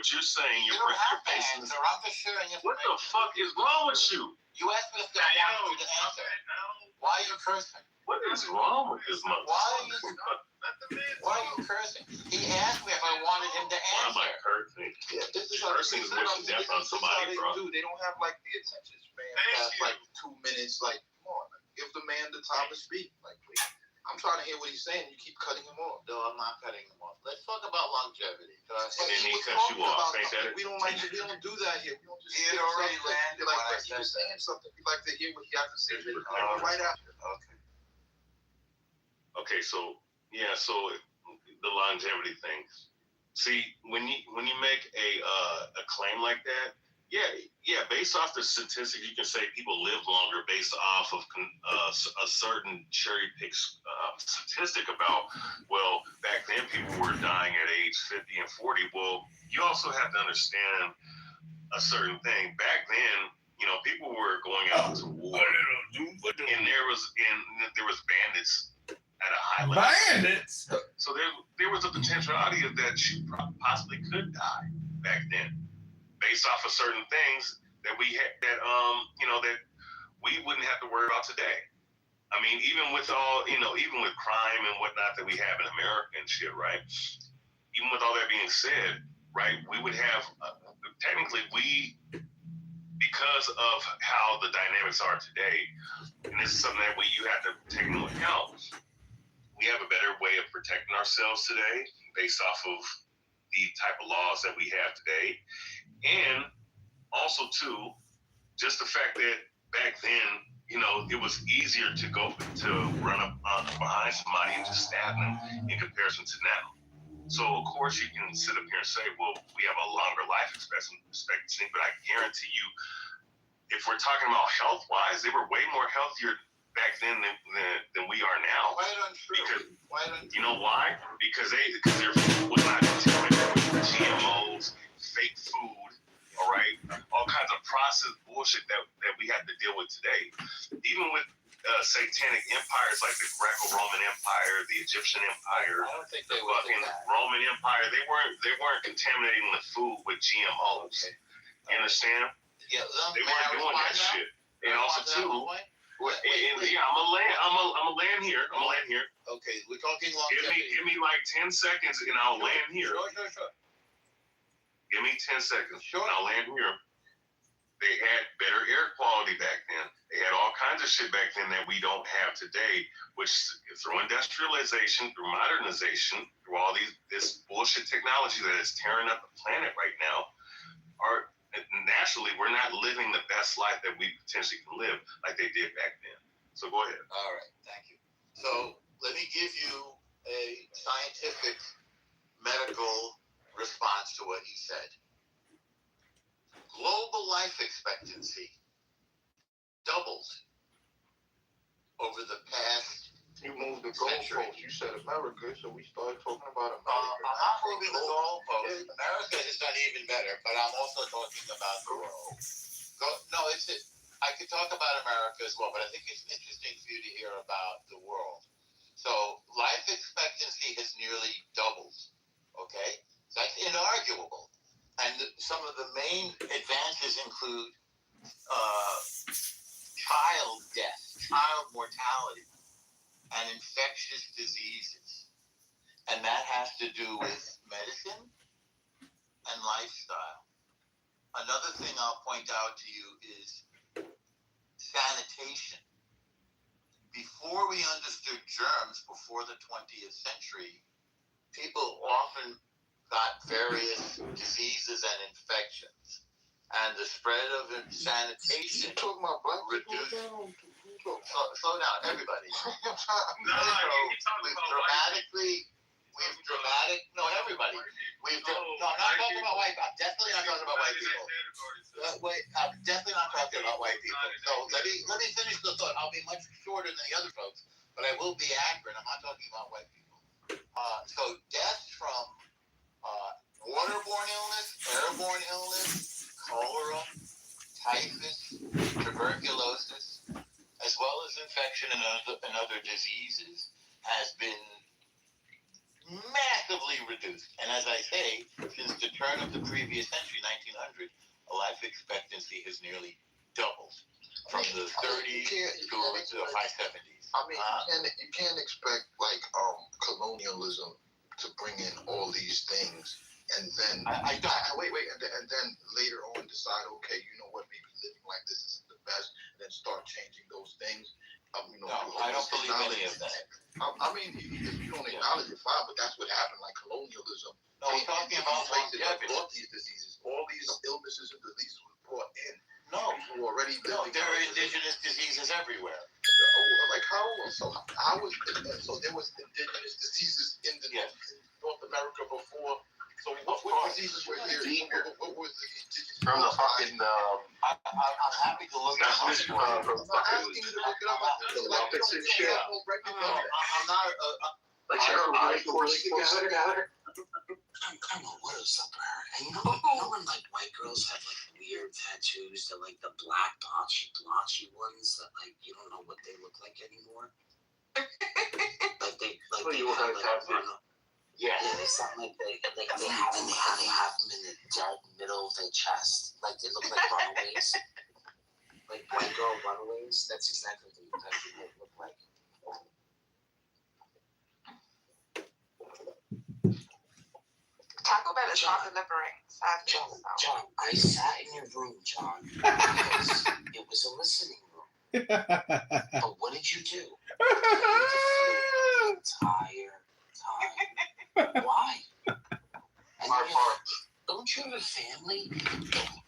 What you're saying, you don't have to answer. I'm just sharing information. What the fuck is wrong with you? You asked me if I wanted you to answer. Why are you cursing? What is wrong with this motherfucker? Why are you cursing? He asked me if I wanted him to answer. Why am I cursing? Yeah, this is cursing is wishing death on somebody, bro. They don't have like the attention span past like 2 minutes. Like, come on, like, give the man the time to speak. Like, please. I'm trying to hear what he's saying. You keep cutting him off. No, I'm not cutting him off. Let's talk about longevity. And then he cuts you off. Ain't that it? We don't do that here. We don't just. He had already landed. Like he was saying something. We like to hear what he has to say. Right after. Okay. Okay, so yeah, so the longevity thing. See, when you make a claim like that, yeah, based off the statistics, you can say people live longer based off of a certain cherry pick statistic about, well, back then people were dying at age 50 and 40. Well, you also have to understand a certain thing. Back then, people were going out to war, and there was bandits at a high level. Bandits. So there was a potentiality of that you possibly could die back then, based off of certain things that we had that we wouldn't have to worry about today. I mean, even with all even with crime and whatnot that we have in America and shit, right? Even with all that being said, right, we would have technically because of how the dynamics are today, and this is something that you have to take into account. We have a better way of protecting ourselves today based off of the type of laws that we have today. And also, too, just the fact that back then, it was easier to run up behind somebody and just stab them in comparison to now. So, of course, you can sit up here and say, well, we have a longer life expectancy, but I guarantee you, if we're talking about health-wise, they were way more healthier back then than we are now. Why untrue? You know why? Because their food was not contaminated with GMOs, fake food, all right? All kinds of processed bullshit that we have to deal with today. Even with satanic empires like the Greco-Roman Empire, the Egyptian Empire, I don't think the they were fucking Roman Empire, they weren't contaminating the food with GMOs. Okay. You understand? Yeah, they weren't doing that shit. And also too, yeah, I'm gonna land here. Okay, we're talking longevity. Give me like 10 seconds and I'll land here. Sure. Give me 10 seconds. Sure. And I'll land here. They had better air quality back then. They had all kinds of shit back then that we don't have today, which through industrialization, through modernization, through all this bullshit technology that is tearing up the planet right now, naturally, we're not living the best life that we potentially can live like they did back then. So go ahead. All right, thank you. So let me give you a scientific medical response to what he said. Global life expectancy doubled over the past You moved the goalpost. You said America, so we started talking about America. I'm not moving the goalpost. America has done even better, but I'm also talking about the world. I could talk about America as well, but I think it's interesting for you to hear about the world. So life expectancy has nearly doubled, okay? So that's inarguable. And some of the main advances include child death, child mortality, and infectious diseases. And that has to do with medicine and lifestyle. Another thing I'll point out to you is sanitation. Before we understood germs, before the 20th century, people often got various diseases and infections. And the spread of sanitation reduced. Slow down, everybody. Everybody. No, I'm not talking about white people. I'm definitely not talking about white people. I'm definitely not talking about white people. So let me finish the thought. I'll be much shorter than the other folks, but I will be accurate. I'm not talking about white people. So deaths from waterborne illness, airborne illness, cholera, typhus, tuberculosis, as well as infection and other diseases, has been massively reduced. And as I say, since the turn of the previous century, 1900, life expectancy has nearly doubled from the 30s to the high 70s. I mean, you can't expect like colonialism to bring in all these things, and then wait, and then later on decide, okay, you know what, maybe living like this isn't the best, and then start changing those things. No, I don't believe any of that. I mean, if you don't acknowledge it, fine, but that's what happened, like colonialism. No, we're talking about brought these diseases, all these illnesses and diseases were brought in. No, people already living. There are indigenous diseases everywhere. Like how? How was so there was indigenous diseases in North America before? So what diseases were here? What was the indigenous? From the fucking. I'm happy to look at it. I'm not asking you to look it up. I'm not like I don't know what is up with her. And you know when like white girls have like weird tattoos, they're like the black blotchy ones that like you don't know what they look like anymore. Like they have like yeah, it's not like they have them in the dead middle of their chest, like they look like runaways, like white girl runaways. That's exactly what they look like. Taco Bell is not delivering. John, I sat in your room, John, because it was a listening room. But what did you do? You the entire time. Why? And don't you have a family?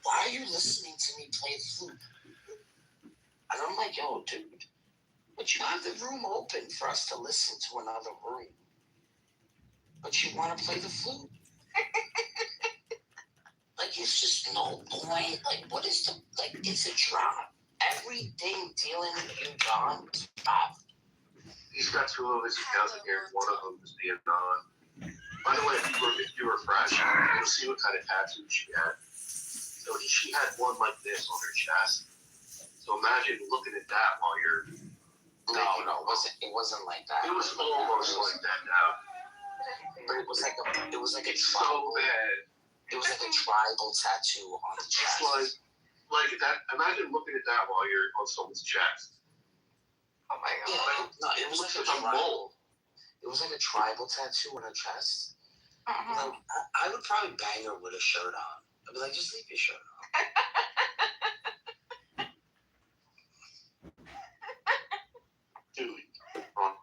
Why are you listening to me play the flute? And I'm like, yo, dude, but you have the room open for us to listen to another room. But you want to play the flute? Like, it's just no point. Like, what is the, like, it's a job. Everything dealing with you, John, is a job. He's got two of his accounts in here. One of them is being on. By the way, if you refresh, you'll see what kind of tattoo she had. So she had one like this on her chest. So imagine looking at that while you're. No, it wasn't like that. It was almost like that now. But it was like a so tribal. bad. It was like a tribal tattoo on the chest. It's like that. Imagine looking at that while you're on someone's chest. Oh my god. Yeah, no, it was like a tribal. It was like a tribal tattoo on her chest. You know, I would probably bang her with a shirt on. I'd be like, just leave your shirt on. Dude, you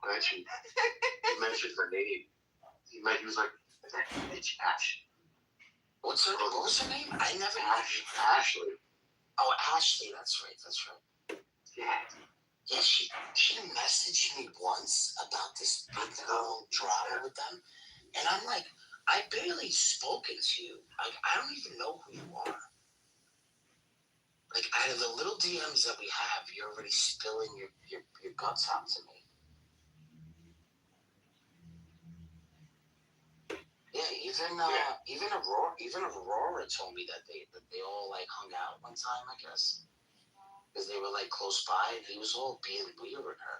mentioned her name. He was like, it's Ash. What was her name? I never. Ashley. Oh, Ashley. That's right. Yeah. Yeah, she messaged me once about this big whole drama with them, and I'm like, I barely spoken to you. Like, I don't even know who you are. Like, out of the little DMs that we have, you're already spilling your guts out to me. Yeah, even Aurora told me that they all like hung out one time, I guess, because they were like close by, and he was all being weird with her.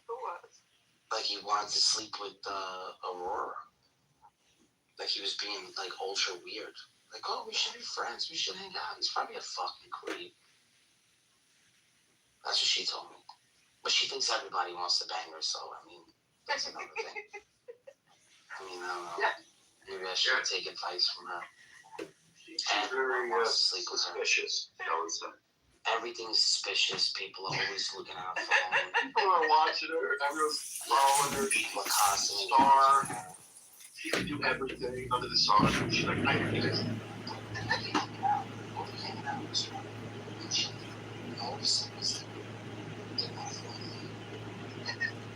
Who was? Like he wanted to sleep with Aurora. Like he was being like ultra weird. Like, oh, we should be friends. We should hang out. He's probably a fucking creep. That's what she told me. But she thinks everybody wants to bang her, so I mean, that's another thing. I mean, I don't know. Yeah. Maybe I should take advice from her. She's very suspicious. Everything's suspicious. People are always looking out for her. People are watching her. Everyone's following her. People are constantly star. She can do everything under the sun. She's like, I can do this.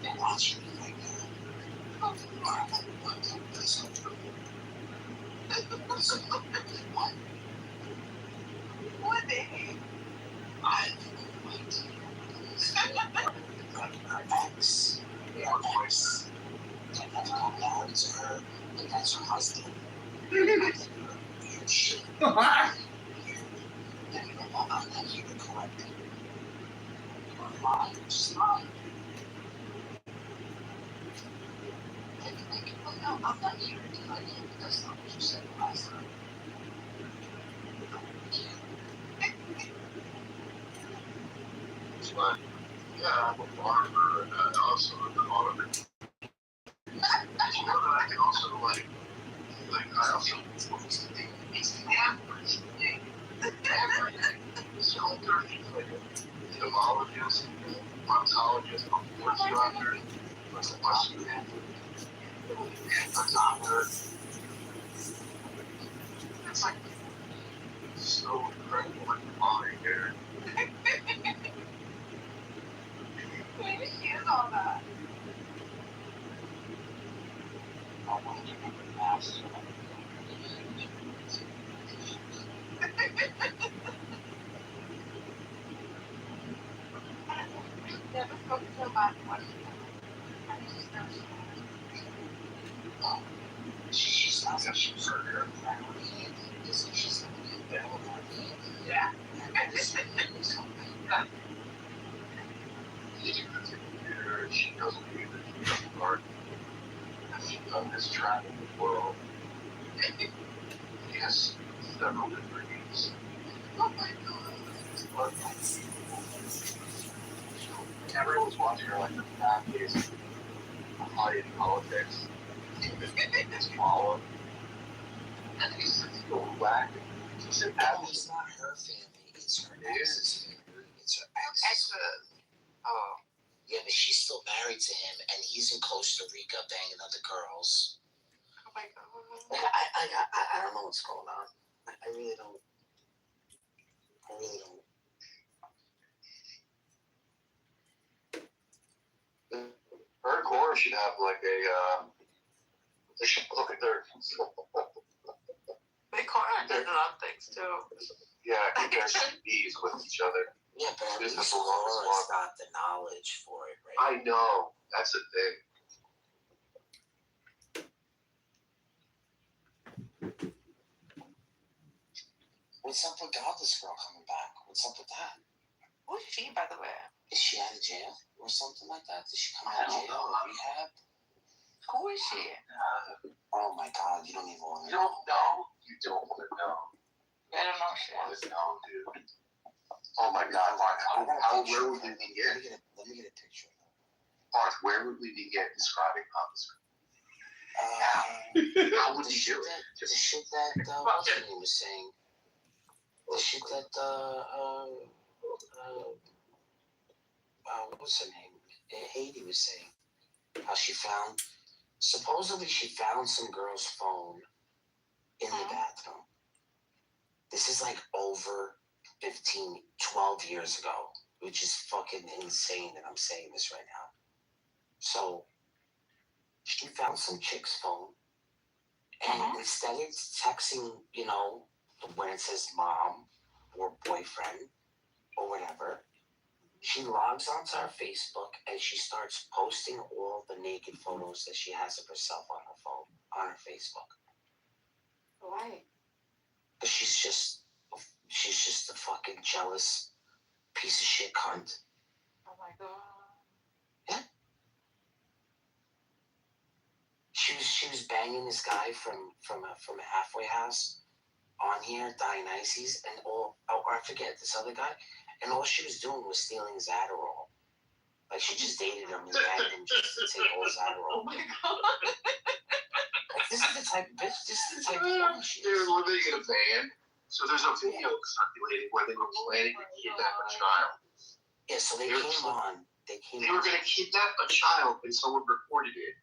They're watching me right now. What the heck? I have no idea. Her ex. And I've come down to her, and that's her husband. Weird shit. And you know what? I'm not here to correct it. You're lying, just lying. I'm not here to deny you, but that's not what you said last time. It's fine. Yeah, I'm a barber, and I also am an auditor. You know that I can also, like I also it's the average thing. Everything. So there's like a entomologist, proctologist, a sports doctor, a student, a doctor. It's like so incredible, like flying here. Maybe she is all that. I want to give a master. Never spoken to her about what she knows. I just know she She sounds like she was hurt her family. She's going to be better than me. Yeah. She's a computer, she knows music, she knows art. She's done this travel the world. Yes, several degrees. Oh my god. Everyone's watching her like the fat-faced high in politics. It's follow. And he's going back. She's an No, athlete. it's not her family. It's her ex's family. It's her ex. Extras. Oh. Yeah, but she's still married to him, and he's in Costa Rica banging other girls. Oh my god. Like, I don't know what's going on. I really don't. I really don't. Her and Cora should have like a, they should look at their, They cornered it on things too. yeah, compare CVs with each other. Yeah, but at Business least will always Laura's want- got the knowledge for it, right? I know, that's the thing. What's up with Godless Girl coming back? What's up with that? Who's she, by the way? Is she out of jail or something like that? Did she come I out of don't jail know. or rehab? Who is she? Oh my God, you don't even want You to know. don't know, you don't want to know. I don't know shit. Want to know, dude. Oh my God, Mark, where would we begin? Let me get a picture of her. Mark, where would we begin describing Godless Girl? How would The you shit do that, it? the shit that what's her name was saying. The shit that what's her name? Haiti was saying. How she found, supposedly she found some girl's phone in the bathroom. This is like over 15, 12 years ago, which is fucking insane that I'm saying this right now. So she found some chick's phone, and instead of texting, you know, when it says mom or boyfriend or whatever, she logs onto her Facebook and she starts posting all the naked photos that she has of herself on her phone, on her Facebook. Why? But she's just a fucking jealous piece of shit cunt. Oh my god. She was banging this guy from a halfway house on here, Dionysus, and I forget this other guy, and all she was doing was stealing his Adderall. Like she just dated him and banged him just to take all his Adderall. Oh my god. Like this is the type of bitch. This is the type of woman she They were is. living in a van. So there's a video circulating where they were planning to kidnap a child. Yeah, so they came on. They They were going to kidnap a child and someone reported it.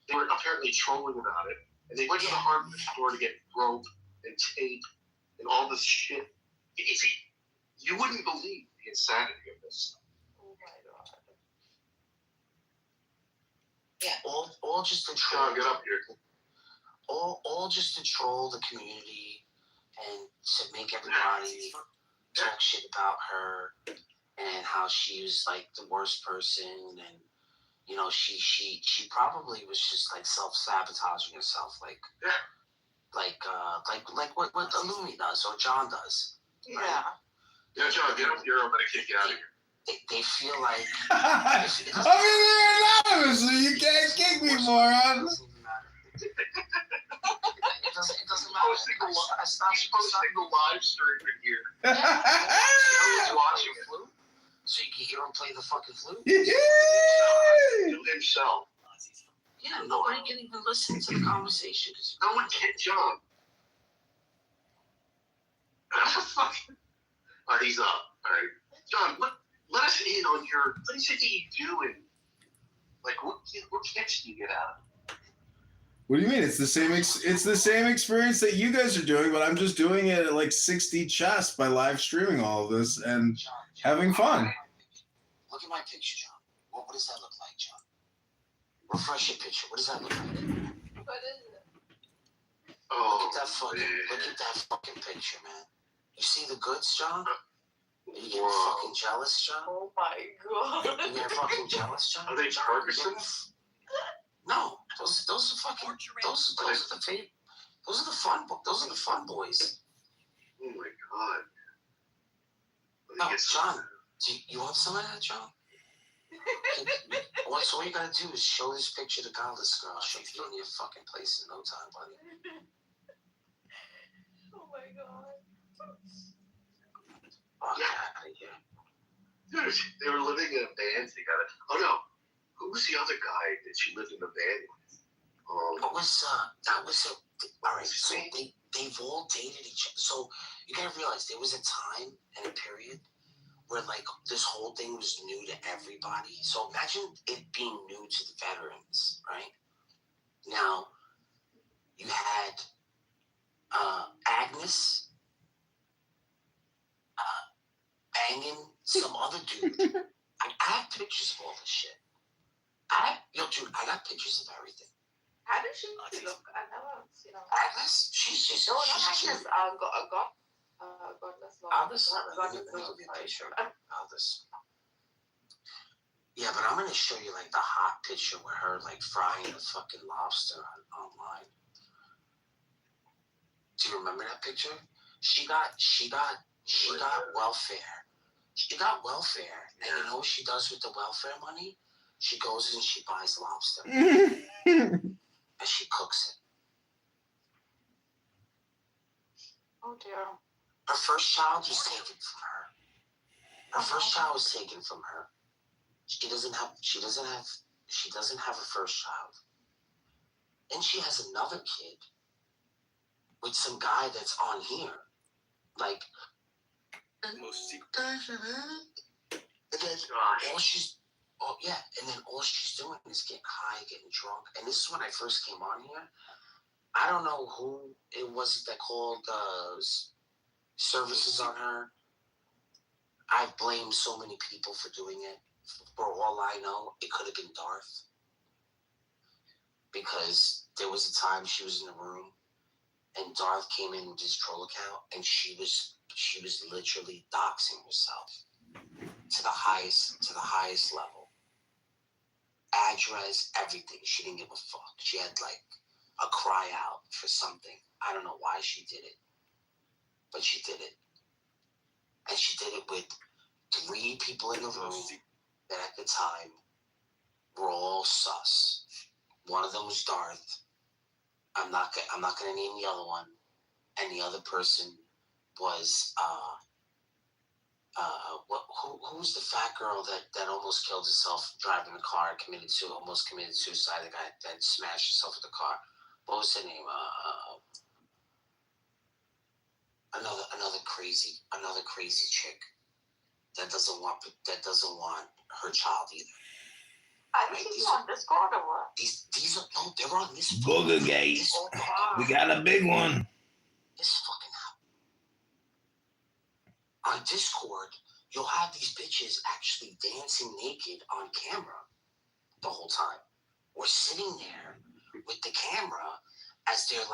They were apparently trolling about it. And they went to the hardware store to get rope and tape and all this shit. You wouldn't believe the insanity of this stuff. Oh my god. Yeah, all just to troll. Sean, get up here. All just to troll the community and to make everybody talk shit about her and how she was like the worst person, and you know she probably was just like self-sabotaging herself, like what Illumi does or John does. Yeah. Right? Yeah, John, get up here. I'm going to kick you out of here. They feel like I'm in there anonymously. You can't kick me, moron. It doesn't even matter. doesn't matter. Posting a live stream in here. You know, watching flute, so you can hear him play the fucking flute. Himself. Yeah, nobody can even listen to the conversation. No one can, John. Alright, he's up. Alright. John, let us in on what is it that you do and like what catch do you get out of it? What do you mean? It's the same. It's the same experience that you guys are doing, but I'm just doing it at like 60 chess by live streaming all of this and having fun. Look at my picture, John. What does that look like, John? Refresh your picture. What does that look like? What is it? Oh, Look at that fucking picture, man. You see the goods, John? Are you getting fucking jealous, John? Oh my god. You getting fucking jealous, John? Are they Ferguson's? No, those are fucking those are the fun boys. Oh my god. No, John, you want some of that, John? So all you gotta do is show this picture to Godless Girl. She'll be in your fucking place in no time, buddy. Oh my god. Oh, Yeah. They were living in a van together. Oh no. Who was the other guy that she lived in a van with? That was all right. So they've all dated each other. So you gotta realize there was a time and a period where like this whole thing was new to everybody. So imagine it being new to the veterans, right? Now you had Agnes banging some other dude. I have pictures of all this shit. I got pictures of everything. How does she look? I never seen her. Agnes, she's just No, not she's Agnes. cute. Godless Lord. Others? Godless Lord. Others. Yeah, but I'm gonna show you like the hot picture with her like frying the fucking lobster online. Do you remember that picture? She got welfare. She got welfare, and you know what she does with the welfare money? She goes and she buys lobster and she cooks it. Oh dear. Her first child was taken from her. She doesn't have a first child. And she has another kid with some guy that's on here. Like Most secret. and then all she's doing is getting high, getting drunk. And this is when I first came on here. I don't know who it was that called services on her. I've blamed so many people for doing it. For all I know, it could have been Darth. Because there was a time she was in the room and Darth came in with his troll account and she was literally doxing herself to the highest level. Address, everything. She didn't give a fuck. She had like a cry out for something. I don't know why she did it, but she did it. And she did it with 3 people in the room that at the time were all sus. One of them was Darth. I'm not gonna name the other one. And the other person was who's the fat girl that almost killed herself driving a car, almost committed suicide, the guy that smashed herself with the car. What was her name? Another crazy chick that doesn't want her child either. I think she's on Discord or what? These are no, they're on this Booger Gate. We got a big one. This fucking hell. On Discord, you'll have these bitches actually dancing naked on camera the whole time. Or sitting there with the camera as they're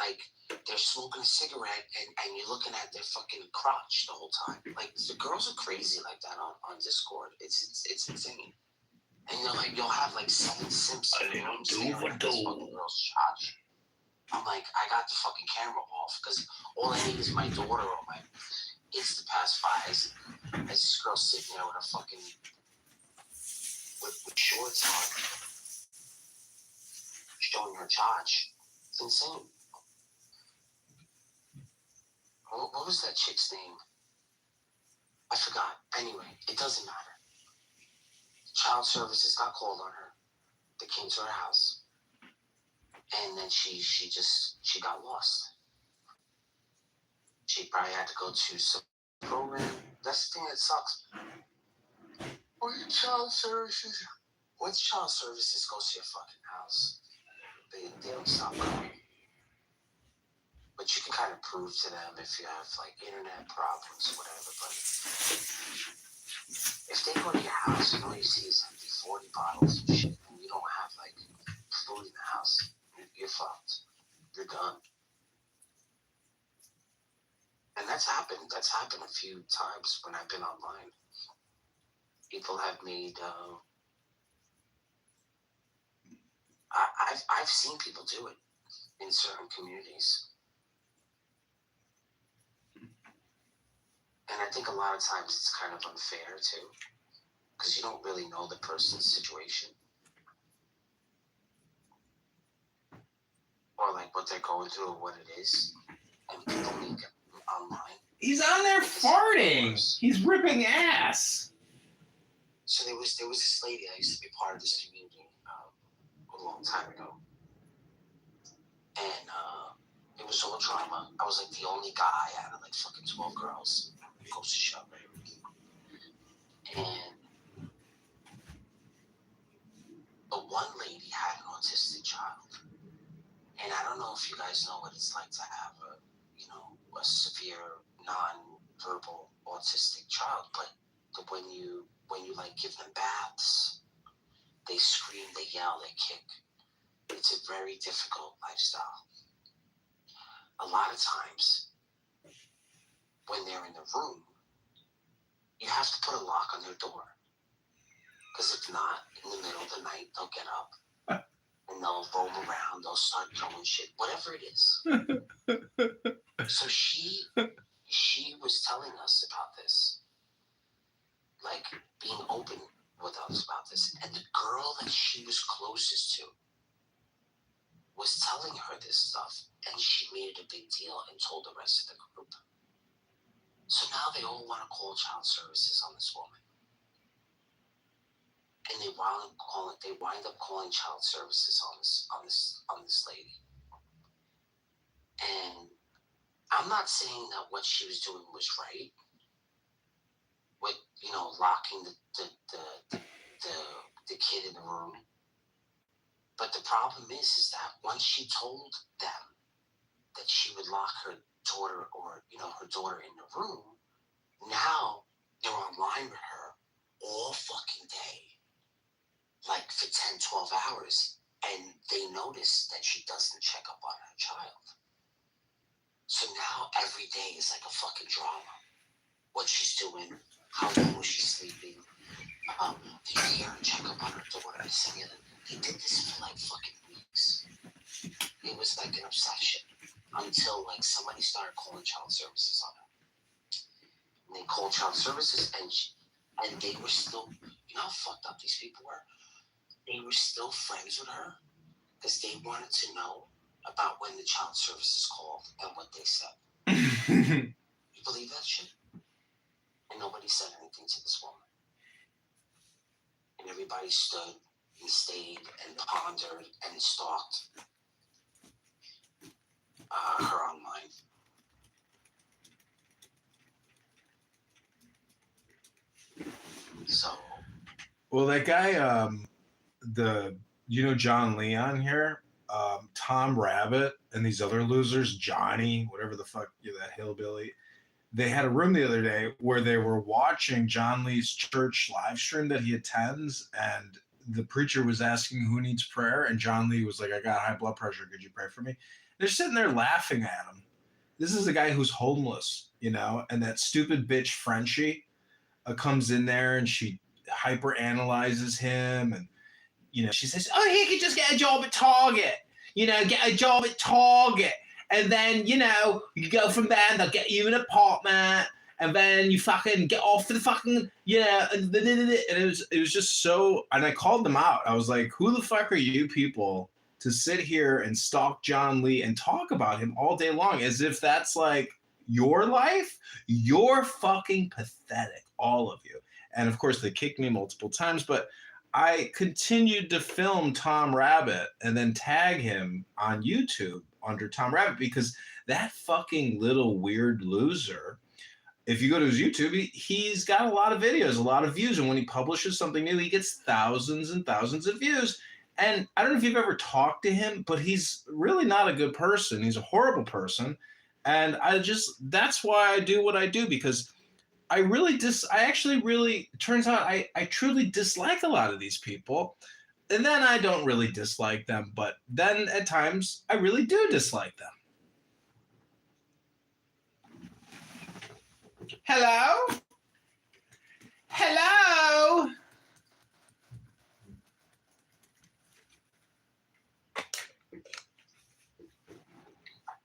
smoking a cigarette and you're looking at their fucking crotch the whole time. Like, the girls are crazy like that on Discord. It's insane. And you'll have like 7 simps in the room staring at this fucking girl's crotch. I'm like, I got the fucking camera off because all I need is my daughter or my kids to pass by as this girl's sitting there with a fucking with shorts on, showing her charge. It's insane. What was that chick's name? I forgot. Anyway, it doesn't matter. Child services got called on her. They came to her house. And then she got lost. She probably had to go to some program. That's the thing that sucks. Or your child services. Once child services goes to your fucking house, they don't stop going. But you can kind of prove to them if you have like internet problems or whatever. But if they go to your house and all you see is empty 40 bottles and shit, and you don't have like food in the house, you're fucked. You're done. And that's happened. That's happened a few times when I've been online. People have made. I've seen people do it in certain communities. And I think a lot of times it's kind of unfair too, because you don't really know the person's situation or like what they're going through or what it is. And people make it online. He's on there farting. He's ripping ass. So there was this lady that used to be part of this community a long time ago, and it was all drama. I was like the only guy out of like fucking 12 girls. Goes to show. And the one lady had an autistic child, and I don't know if you guys know what it's like to have a severe non-verbal autistic child, but when you like give them baths, they scream, they yell, they kick. It's a very difficult lifestyle. A lot of times, when they're in the room, you have to put a lock on their door. Because if not, in the middle of the night, they'll get up and they'll roam around, they'll start throwing shit, whatever it is. So she was telling us about this, like being open with us about this. And the girl that she was closest to was telling her this stuff, and she made it a big deal and told the rest of the group. So now they all want to call child services on this woman. And they wind up calling child services on this lady. And I'm not saying that what she was doing was right, with locking the kid in the room. But the problem is that once she told them that she would lock her daughter her daughter in the room, now they're online with her all fucking day, like for 10, 12 hours, and they notice that she doesn't check up on her child. So now every day is like a fucking drama. What she's doing, how long was she sleeping, did you hear her check up on her daughter? They did this for like fucking weeks. It was like an obsession until like somebody started calling child services on her. And they called child services, and they were still, how fucked up these people were? They were still friends with her because they wanted to know about when the child services called and what they said. You believe that shit? And nobody said anything to this woman. And everybody stood and stayed and pondered and stalked her online. So. Well, that guy, John Leon here, Tom Rabbit, and these other losers, Johnny, whatever the fuck, that hillbilly. They had a room the other day where they were watching John Lee's church live stream that he attends, and the preacher was asking who needs prayer, and John Lee was like, I got high blood pressure. Could you pray for me? They're sitting there laughing at him. This is a guy who's homeless, and that stupid bitch Frenchie comes in there and she hyper analyzes him, and she says, oh, he could just get a job at Target, get a job at Target. And then, you go from there and they'll get you an apartment, and then you fucking get off to the fucking, and it was just so, and I called them out. I was like, who the fuck are you people to sit here and stalk John Lee and talk about him all day long as if that's like your life. You're fucking pathetic, all of you. And of course, they kicked me multiple times, but I continued to film Tom Rabbit and then tag him on YouTube under Tom Rabbit because that fucking little weird loser, if you go to his YouTube, he's got a lot of videos, a lot of views. And when he publishes something new, he gets thousands and thousands of views. And I don't know if you've ever talked to him, but he's really not a good person. He's a horrible person. And that's why I do what I do, because I actually really, it turns out I truly dislike a lot of these people. And then I don't really dislike them, but then at times I really do dislike them. Hello? Hello?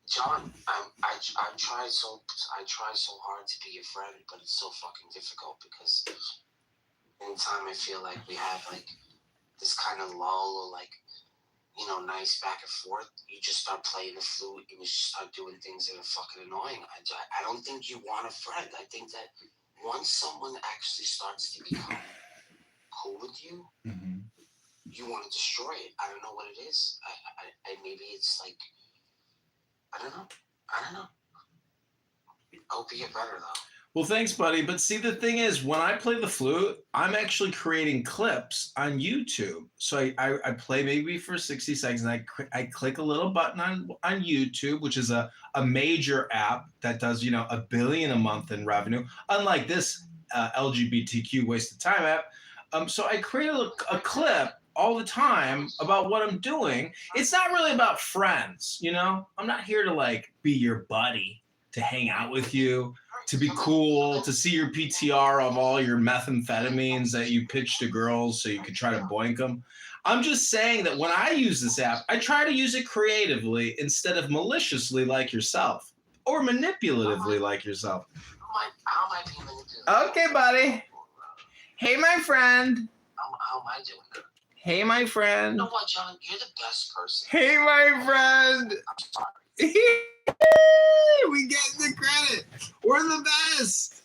John, I try so hard to be your friend, but it's so fucking difficult because anytime I feel like we have like this kind of lull or like, you know, nice back and forth, you just start playing the flute and you just start doing things that are fucking annoying. I don't think you want a friend. I think that once someone actually starts to become cool with you, you want to destroy it. I don't know what it is. I maybe it's like, I don't know. I hope you get better, though. Well, thanks, buddy. But see, the thing is, when I play the flute, I'm actually creating clips on YouTube. So I play maybe for 60 seconds, and I click a little button on YouTube, which is a major app that does, you know, $1 billion a month in revenue, unlike this LGBTQ waste of time app. So I create a clip all the time about what I'm doing. It's not really about friends, you know? I'm not here to like be your buddy, to hang out with you, to be cool, to see your PTR of all your methamphetamines that you pitch to girls so you can try to boink them. I'm just saying that when I use this app, I try to use it creatively instead of maliciously like yourself or manipulatively like yourself. How am I being manipulative? Okay, buddy. Hey, my friend. How am I doing that? Hey, my friend. You know what, John? You're the best person. Hey, my friend. I'm sorry. We get the credit. We're the best.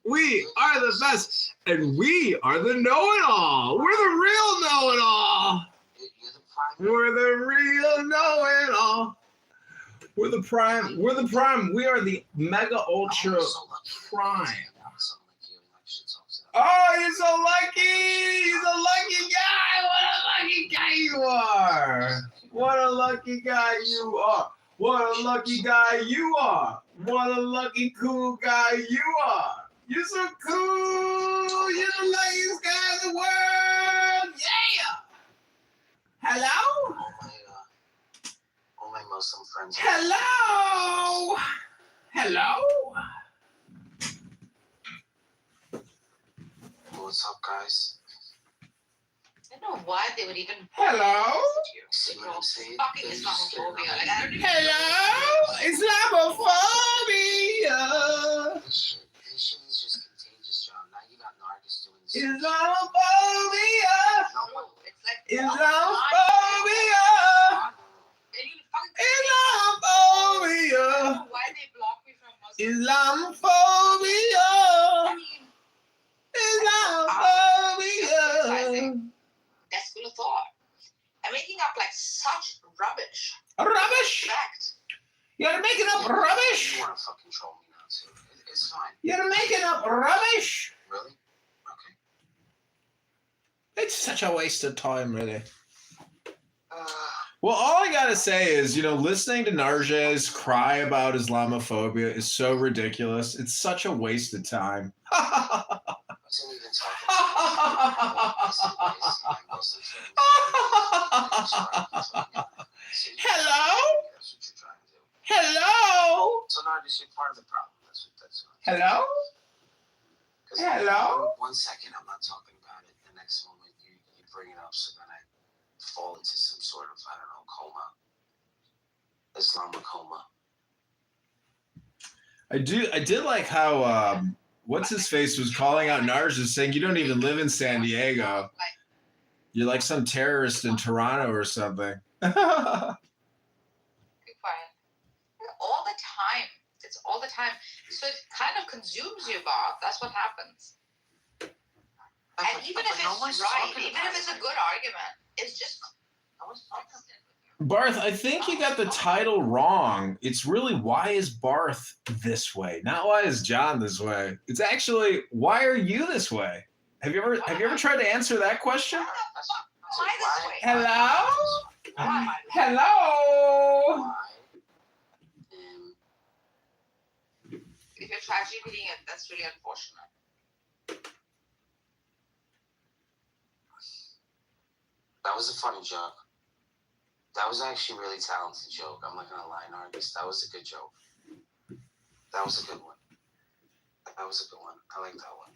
We are the best. And we are the know-it-all. We're the real know-it-all. You're the prime. We're the real know-it-all. We're the prime. We're the prime. We are the mega ultra prime. Oh, you're so lucky. He's a lucky guy. What a lucky guy you are. What a lucky guy you are. What a lucky guy you are. What a lucky cool guy you are. You're so cool. You're the luckiest guy in the world. Yeah. Hello? All my Muslim friends. Hello. Hello. What's up, guys? I don't know why they would even. Hello. See what I'm saying? Fucking Islamophobia. Like, I don't even. Hello. Islamophobia. This shit is just contagious, John. Now you got Nargis doing this. Islamophobia. No, it's like. Islamophobia. They need to fucking. Islamophobia. I don't know why they block me from Muslims. Islamophobia. I mean, Islamophobia. that's full of thought. I'm making up like such rubbish. Rubbish. Fact. You're making up rubbish. You want to fucking troll me now, too. It's fine. You're making up rubbish. Really? Okay. It's such a waste of time, really. Well, all I gotta say is, you know, listening to Narges cry about Islamophobia is so ridiculous. It's such a waste of time. Wasn't even Hello? That's what you're trying to do. Hello? So Nargis, you're part of the problem. That's Hello? 'Cause Hello? 1 second I'm not talking about it. The next moment you bring it up, so then I fall into some sort of, I don't know, coma. Islamic coma. I did like how what's his face was calling out Narges, saying you don't even live in San Diego. You're like some terrorist in Toronto or something. Be quiet. All the time. It's all the time. So it kind of consumes you, Bob. That's what happens. And even if it's right, even if it's a good argument, it's just no one's talking. Barth, I think you got the title wrong. It's really, why is Barth this way? Not why is John this way. It's actually, why are you this way? Have you ever tried to answer that question? Why this way? Hello? Why? Hello? If you're tragedy reading it, that's really unfortunate. That was a funny joke. That was actually a really talented joke. I'm not gonna lie, Nargis. That was a good joke. That was a good one. That was a good one. I like that one.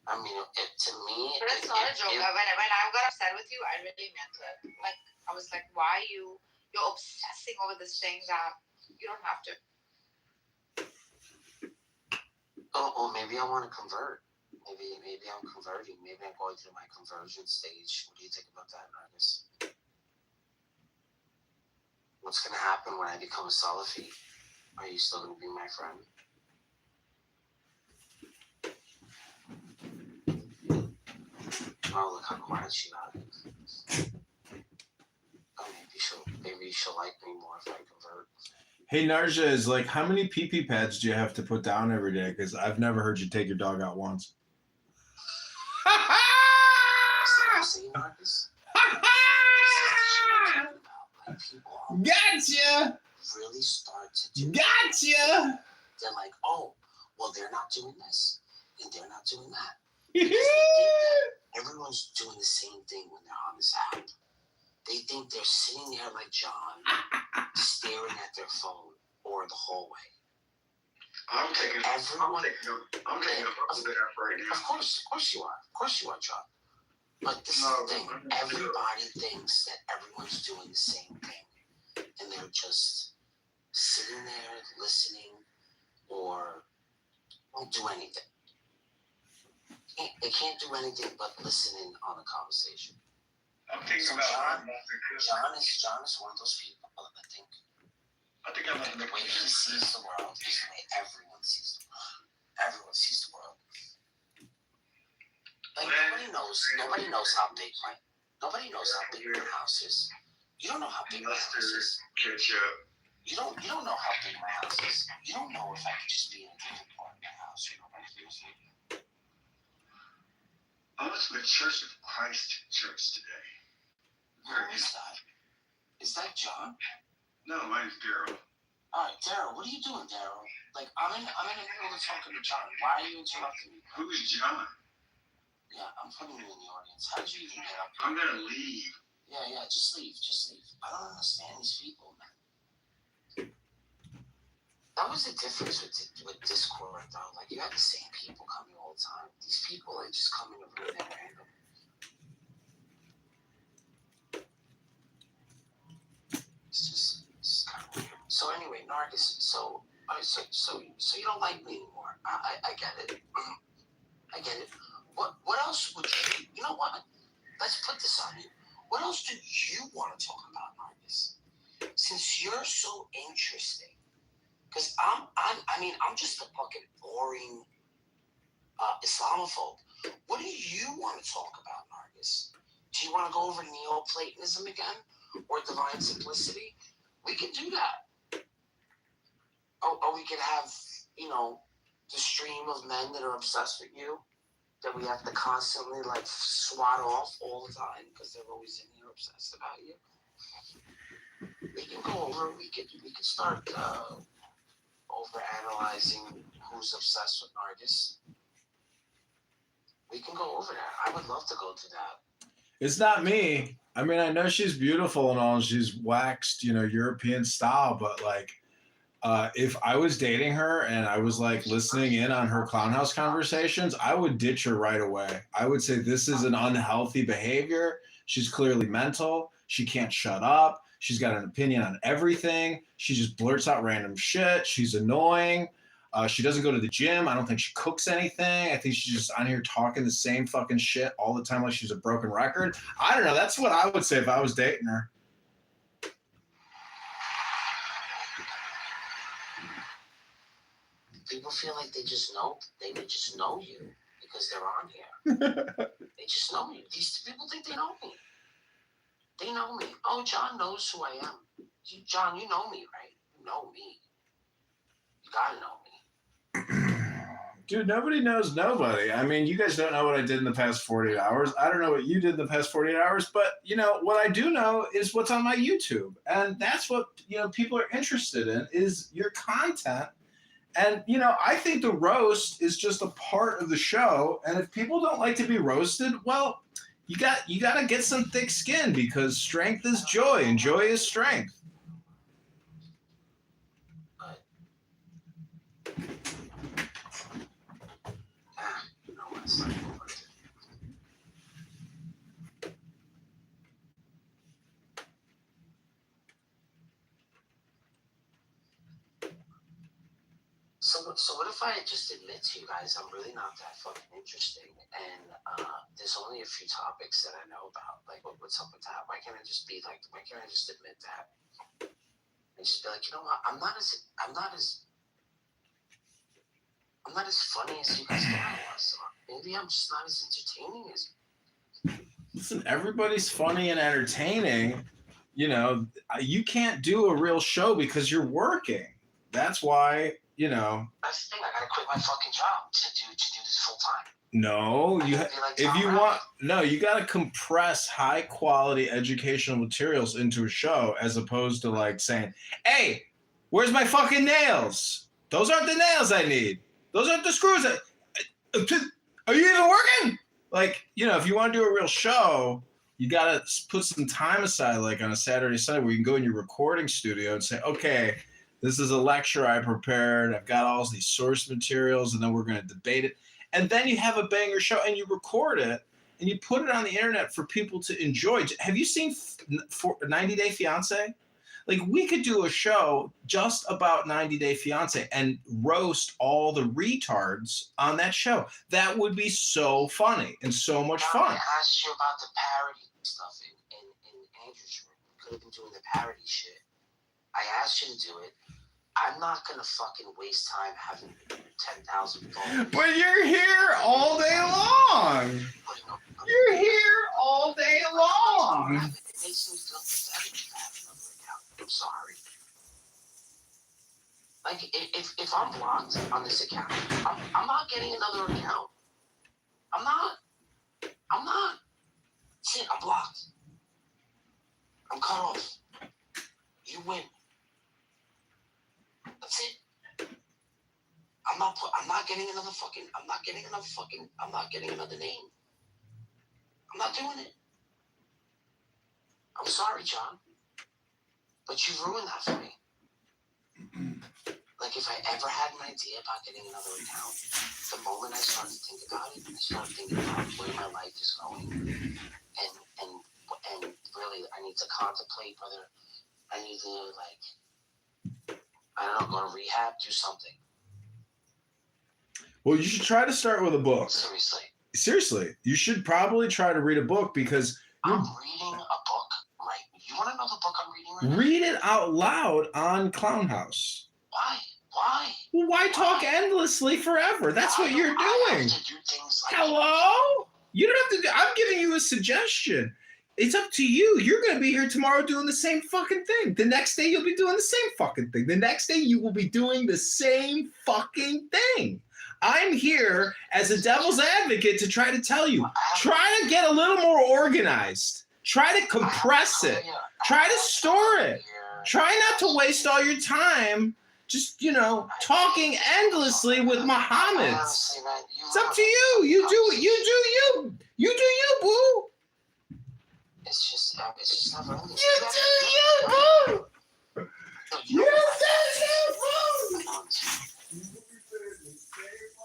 I mean, to me, but it's not a joke. When I got upset with you, I really meant it. Like, I was like, why you're obsessing over this thing that you don't have to. Oh, maybe I want to convert. Maybe I'm converting. Maybe I'm going through my conversion stage. What do you think about that, Nargis? What's going to happen when I become a Salafi? Are you still going to be my friend? Oh, look how quiet she got. Oh, maybe she'll like me more if I convert. Hey, Narja, is like, how many pee-pee pads do you have to put down every day? Because I've never heard you take your dog out once. Gotcha! Really start to do Gotcha! They're like, oh, well, they're not doing this, and they're not doing that. Because they think that everyone's doing the same thing when they're on this app. They think they're sitting there like John, staring at their phone or the hallway. I'm taking up for that right now. Of course you are, John. But this is the thing. Everybody thinks that everyone's doing the same thing, and they're just sitting there listening or won't do anything. They can't do anything but listening on a conversation. I'm thinking about John is one of those people that think the way he sees the world is the way everyone sees the world. Everyone sees the world. Like nobody knows how big my house is. You don't know how big my house is. Catch up. You don't know how big my house is. You don't know if I could just be in a different part of my house. I was with Church of Christ Church today. Who is that? Is that John? No, mine's Daryl. All right, Daryl, what are you doing, Daryl? Like, I'm in the middle of talking to John. Why are you interrupting me? Who's John? Yeah, I'm putting you in the audience. How did you even get up here? I'm gonna leave. Yeah, just leave. I don't understand these people, man. That was the difference with Discord, though. Like, you have the same people coming all the time. These people, like, just come in and ruin at random. It's just kind of weird. So anyway, Nargis, so you don't like me anymore. I get it. I get it. What else would you know what? Let's put this on you. What else do you want to talk about, Nargis? Since you're so interesting. Because I'm just a fucking boring Islamophobe. What do you want to talk about, Nargis? Do you want to go over Neoplatonism again? Or divine simplicity? We can do that. Or we could have, the stream of men that are obsessed with you that we have to constantly, like, swat off all the time because they're always in here obsessed about you. We can go over, we could start over analyzing who's obsessed with Nargis. We can go over that. I would love to go to that. It's not me. I mean, I know she's beautiful and all. She's waxed, European style. But like, if I was dating her and I was like listening in on her clown house conversations, I would ditch her right away. I would say this is an unhealthy behavior. She's clearly mental. She can't shut up. She's got an opinion on everything. She just blurts out random shit. She's annoying. She doesn't go to the gym. I don't think she cooks anything. I think she's just on here talking the same fucking shit all the time like she's a broken record. I don't know. That's what I would say if I was dating her. People feel like they just know you because they're on here. They just know you. These people think they know me. They know me. Oh, John knows who I am. John, you know me, right? You know me. You gotta know me. Dude, nobody knows nobody. I mean, you guys don't know what I did in the past 48 hours. I don't know what you did in the past 48 hours, but, you know, what I do know is what's on my YouTube. And that's what, you know, people are interested in is your content. And, you know, I think the roast is just a part of the show. And if people don't like to be roasted, well, you got to get some thick skin because strength is joy and joy is strength. So what if I just admit to you guys I'm really not that fucking interesting, and there's only a few topics that I know about. Like, what's up with that? Why can't I just be like? Why can't I just admit that? And just be like, you know what? I'm not as funny as you guys thought I was. Maybe I'm just not as entertaining as. Listen, everybody's funny and entertaining. You know, you can't do a real show because you're working. That's why, you know. That's the thing. I gotta quit my fucking job to do this full time. No, you gotta compress high quality educational materials into a show as opposed to like saying, "Hey, where's my fucking nails? Those aren't the nails I need. Those aren't the screws. Are you even working?" Like, you know, if you want to do a real show, you got to put some time aside, like on a Saturday, Sunday, where you can go in your recording studio and say, okay, this is a lecture I prepared. I've got all these source materials, and then we're going to debate it. And then you have a banger show, and you record it, and you put it on the internet for people to enjoy. Have you seen 90 Day Fiancé? Like, we could do a show just about 90 Day Fiancé and roast all the retards on that show. That would be so funny and so much fun. I asked you about the parody stuff in Andrew's room. Could have been doing the parody shit. I asked you to do it. I'm not going to fucking waste time having 10,000 phones. But you're here all day long. You're here all day long. It makes me feel pathetic to have another account. I'm sorry. Like, if I'm blocked on this account, I'm not getting another account. I'm not. Shit, I'm blocked. I'm cut off. You win. That's it. I'm not getting another name. I'm not doing it. I'm sorry, John. But you ruined that for me. Like, if I ever had an idea about getting another account, the moment I started to think about it, I started thinking about where my life is going. And really, I need to contemplate whether I need to, like, I don't know, go to rehab, do something. Well, you should try to start with a book. Seriously. You should probably try to read a book because I'm reading a book, right? You want to know the book I'm reading right now? Read it out loud on Clown House. Why? Well, why talk endlessly forever? That's what you're doing. I have to do things like Hello? You don't have to. I'm giving you a suggestion. It's up to you. You're going to be here tomorrow doing the same fucking thing. The next day, you'll be doing the same fucking thing. The next day, you will be doing the same fucking thing. I'm here as a devil's advocate to try to tell you. Try to get a little more organized. Try to compress it. Try to store it. Try not to waste all your time just, you know, talking endlessly with Mohammeds. It's up to you. You do you. You do you, boo. It's just never ending. You do you, boo. You do you, boo.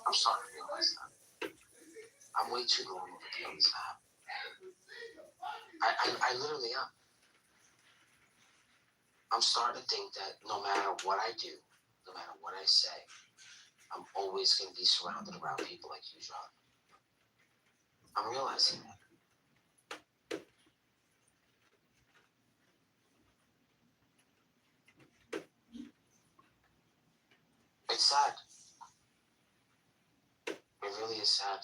I'm sorry to realize that. I'm way too grown to be on this app. I literally am. I'm starting to think that no matter what I do, no matter what I say, I'm always going to be surrounded around people like you, John. I'm realizing that. It's sad. It really is sad.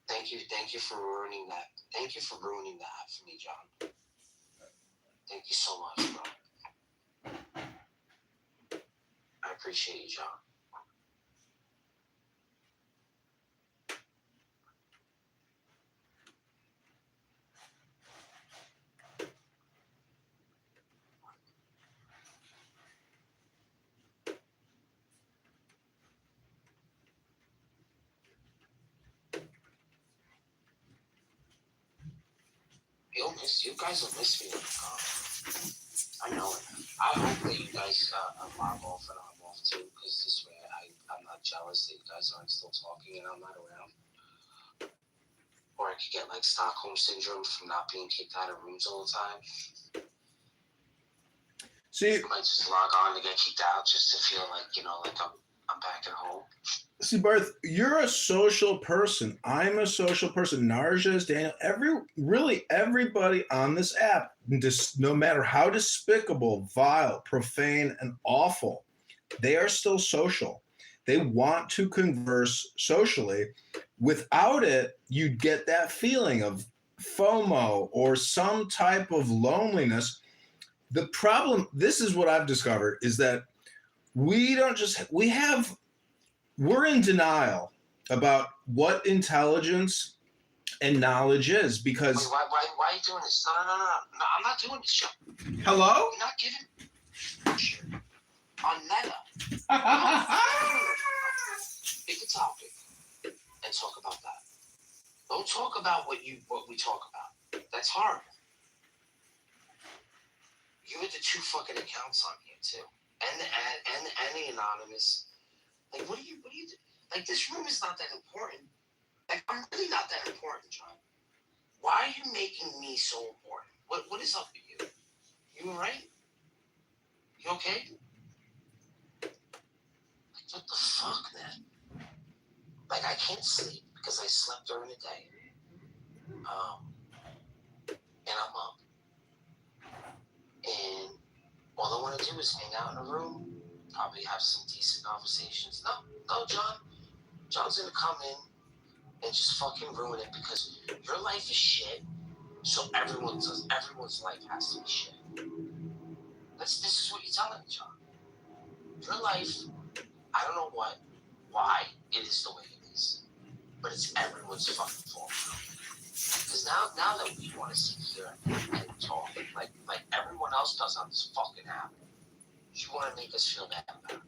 Thank you for ruining that. Thank you for ruining that for me, John. Thank you so much, bro. I appreciate you, John. You guys will miss me when I'm gone. I know it. I hope that you guys log off and I'm off too, because this way I'm not jealous that you guys aren't still talking and I'm not around. Or I could get like Stockholm syndrome from not being kicked out of rooms all the time. See, I might just log on to get kicked out just to feel like, like I'm back at home. See, Barth, you're a social person. I'm a social person. Narja is Daniel. Everybody on this app, no matter how despicable, vile, profane, and awful, they are still social. They want to converse socially. Without it, you'd get that feeling of FOMO or some type of loneliness. The problem, this is what I've discovered, is that we're in denial about what intelligence and knowledge is, because... Wait, why are you doing this? No, I'm not doing this, John. Hello? You're not giving shit on Meta. Pick a topic and talk about that. Don't talk about what we talk about. That's horrible. You had the 2 fucking accounts on here too, and the anonymous. Like, what do you do? Like, this room is not that important. Like, I'm really not that important, John. Why are you making me so important? What is up with you? You all right? You okay? Like, what the fuck, man? Like, I can't sleep because I slept during the day. And I'm up. And all I want to do is hang out in a room, probably have some decent conversations. No, John. John's gonna come in and just fucking ruin it because your life is shit. So everyone's life has to be shit. This is what you're telling me, John. Your life, I don't know why it is the way it is, but it's everyone's fucking fault. Because now that we want to sit here and talk like everyone else does on this fucking app, you want to make us feel bad about it.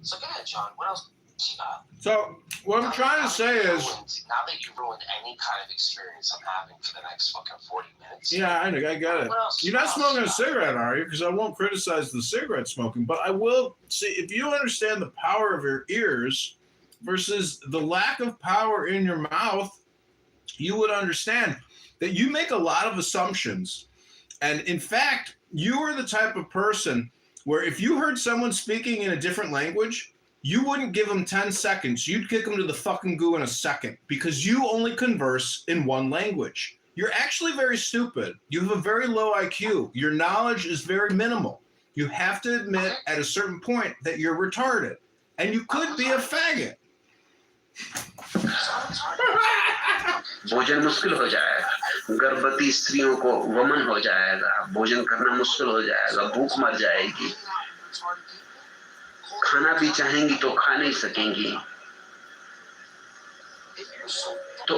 So go ahead, John. What else you got? So what I'm trying to say is... Now that you ruined any kind of experience I'm having for the next fucking 40 minutes. Yeah, I got it. You're not smoking a cigarette, are you? Because I won't criticize the cigarette smoking, but I will see, if you understand the power of your ears versus the lack of power in your mouth, you would understand that you make a lot of assumptions. And in fact, you are the type of person where if you heard someone speaking in a different language, you wouldn't give them 10 seconds. You'd kick them to the fucking goo in a second because you only converse in one language. You're actually very stupid. You have a very low IQ. Your knowledge is very minimal. You have to admit at a certain point that you're retarded. And you could be a faggot. भोजन मुश्किल हो जाएगा, गर्भवती स्त्रियों को वमन हो जाएगा, भोजन करना मुश्किल हो जाएगा, भूख मर जाएगी, खाना भी चाहेंगी तो खा नहीं सकेंगी। तो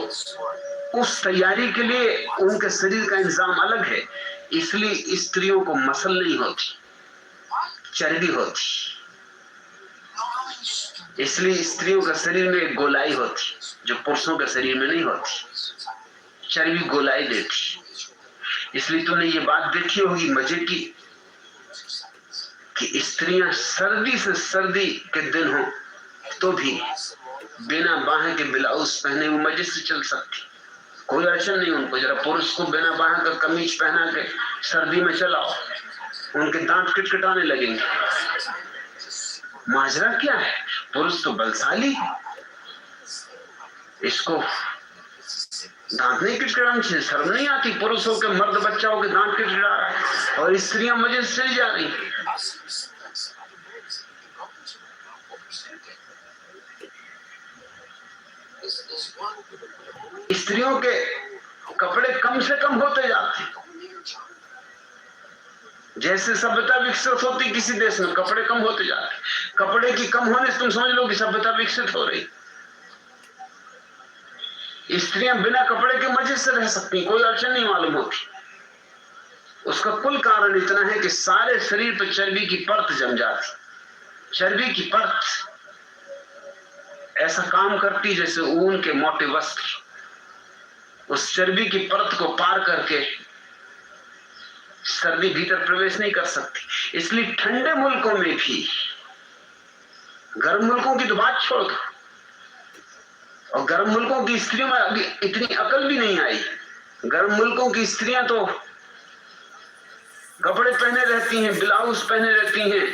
उस तैयारी के लिए उनके शरीर का इंतजाम अलग है, इसलिए स्त्रियों को मसल नहीं होती, चर्बी होती, इसलिए स्त्रियों का शरीर में एक गोलाई होती जो पुरुषों के शरीर में नहीं होती, चर्बी गोलाई देती। इसलिए तुमने ये बात देखी होगी मजे की कि स्त्रियां सर्दी से सर्दी के दिन हो तो भी बिना बाह के ब्लाउज पहने वो मजे से चल सकती, कोई अड़चन नहीं उनको। जरा पुरुष को बिना बाह का कमीज पहना के सर्दी में चलाओ उनके दांत किटकिटाने लगेंगे। माजरा क्या है? पुरुष तो बलशाली है, इसको दांत नहीं किटकिटाने से शर्म नहीं आती? पुरुषों के मर्द बच्चाओं के दांत किटकिटा रहा है और स्त्रियां मजे से चली जा रही। स्त्रियों के कपड़े कम से कम होते जाते, जैसे सभ्यता विकसित होती किसी देश में कपड़े कम होते जाते। कपड़े की कम होने से तुम समझ लो कि सभ्यता विकसित हो रही। स्त्रियां बिना कपड़े के मजे से रह सकती, कोई अड़चन नहीं मालूम होती। उसका कुल कारण इतना है कि सारे शरीर पर चर्बी की परत जम जाती। चर्बी की परत ऐसा काम करती जैसे ऊन के मोटे वस्त्र। उस चर्बी की परत को पार करके सर्दी भीतर प्रवेश नहीं कर सकती। इसलिए ठंडे मुल्कों में भी, गर्म मुल्कों की तो बात छोड़ दो, और गर्म मुल्कों की स्त्रियों में अभी इतनी अकल भी नहीं आई। गर्म मुल्कों की स्त्रियां तो कपड़े पहने रहती हैं, ब्लाउज पहने रहती हैं,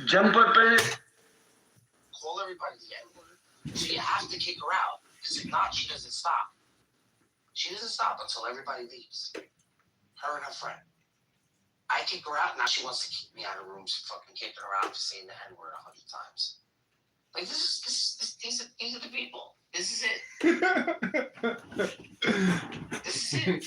जंपर पहने। Call everybody the N-word. So you have to kick her out, because if not, she doesn't stop. She doesn't stop until everybody leaves. Her and her friend. I kick her out, now she wants to kick me out of rooms, fucking kicking her out for saying the N-word 100 times. Like, these are the people. This is it. This is it.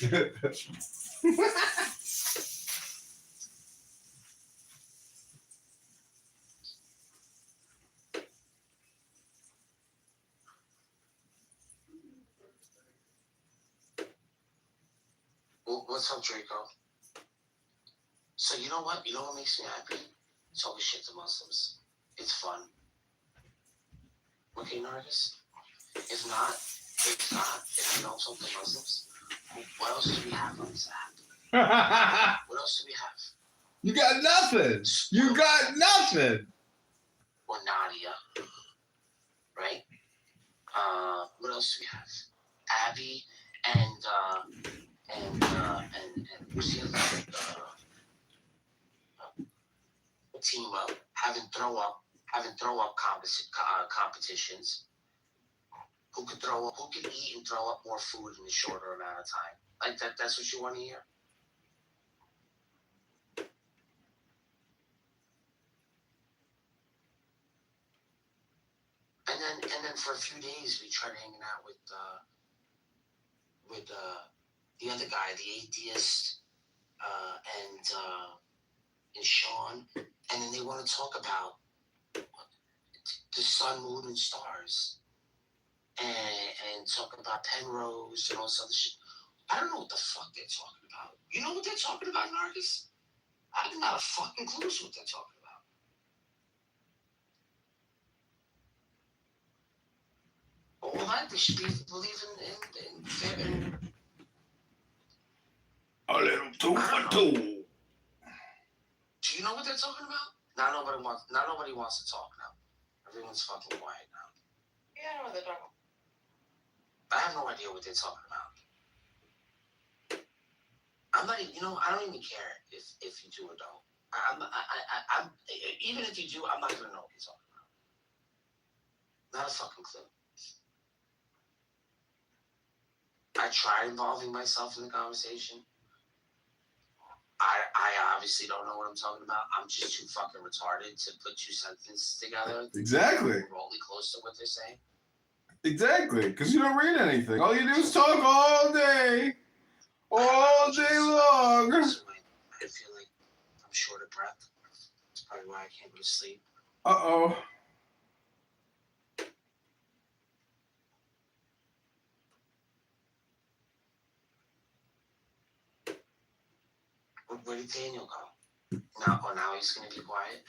What's up, Draco? So you know what? You know what makes me happy? Talking shit to Muslims. It's fun. Okay, Nargis? If not, if you don't talk to Muslims, what else do we have on this app? What else do we have? You got nothing. You got nothing. Or Nadia, right? What else do we have? Abby and what's the other team up having throw up competitions. Who can eat and throw up more food in a shorter amount of time? Like that. That's what you want to hear. And then for a few days we tried hanging out with the other guy, the atheist, and Sean, and then they want to talk about the sun, moon, and stars, and talk about Penrose and all this other shit. I don't know what the fuck they're talking about. You know what they're talking about, Nargis? I have not a fucking clue what they're talking about. All that, they should be believing in A little two for two. Do you know what they're talking about? Not nobody wants to talk now. Everyone's fucking quiet now. Yeah, I know what they're talking about. I have no idea what they're talking about. I'm not, I don't even care if you do or don't. I'm even if you do, I'm not gonna know what you're talking about. Not a fucking clue. I tried involving myself in the conversation. I obviously don't know what I'm talking about. I'm just too fucking retarded to put two sentences together. Exactly. Remotely close to what they're saying. Exactly, because you don't read anything. All you do is talk all day. All day long. I feel like I'm short of breath. That's probably why I can't go to sleep. Uh-oh. Where did Daniel go? Now he's gonna be quiet.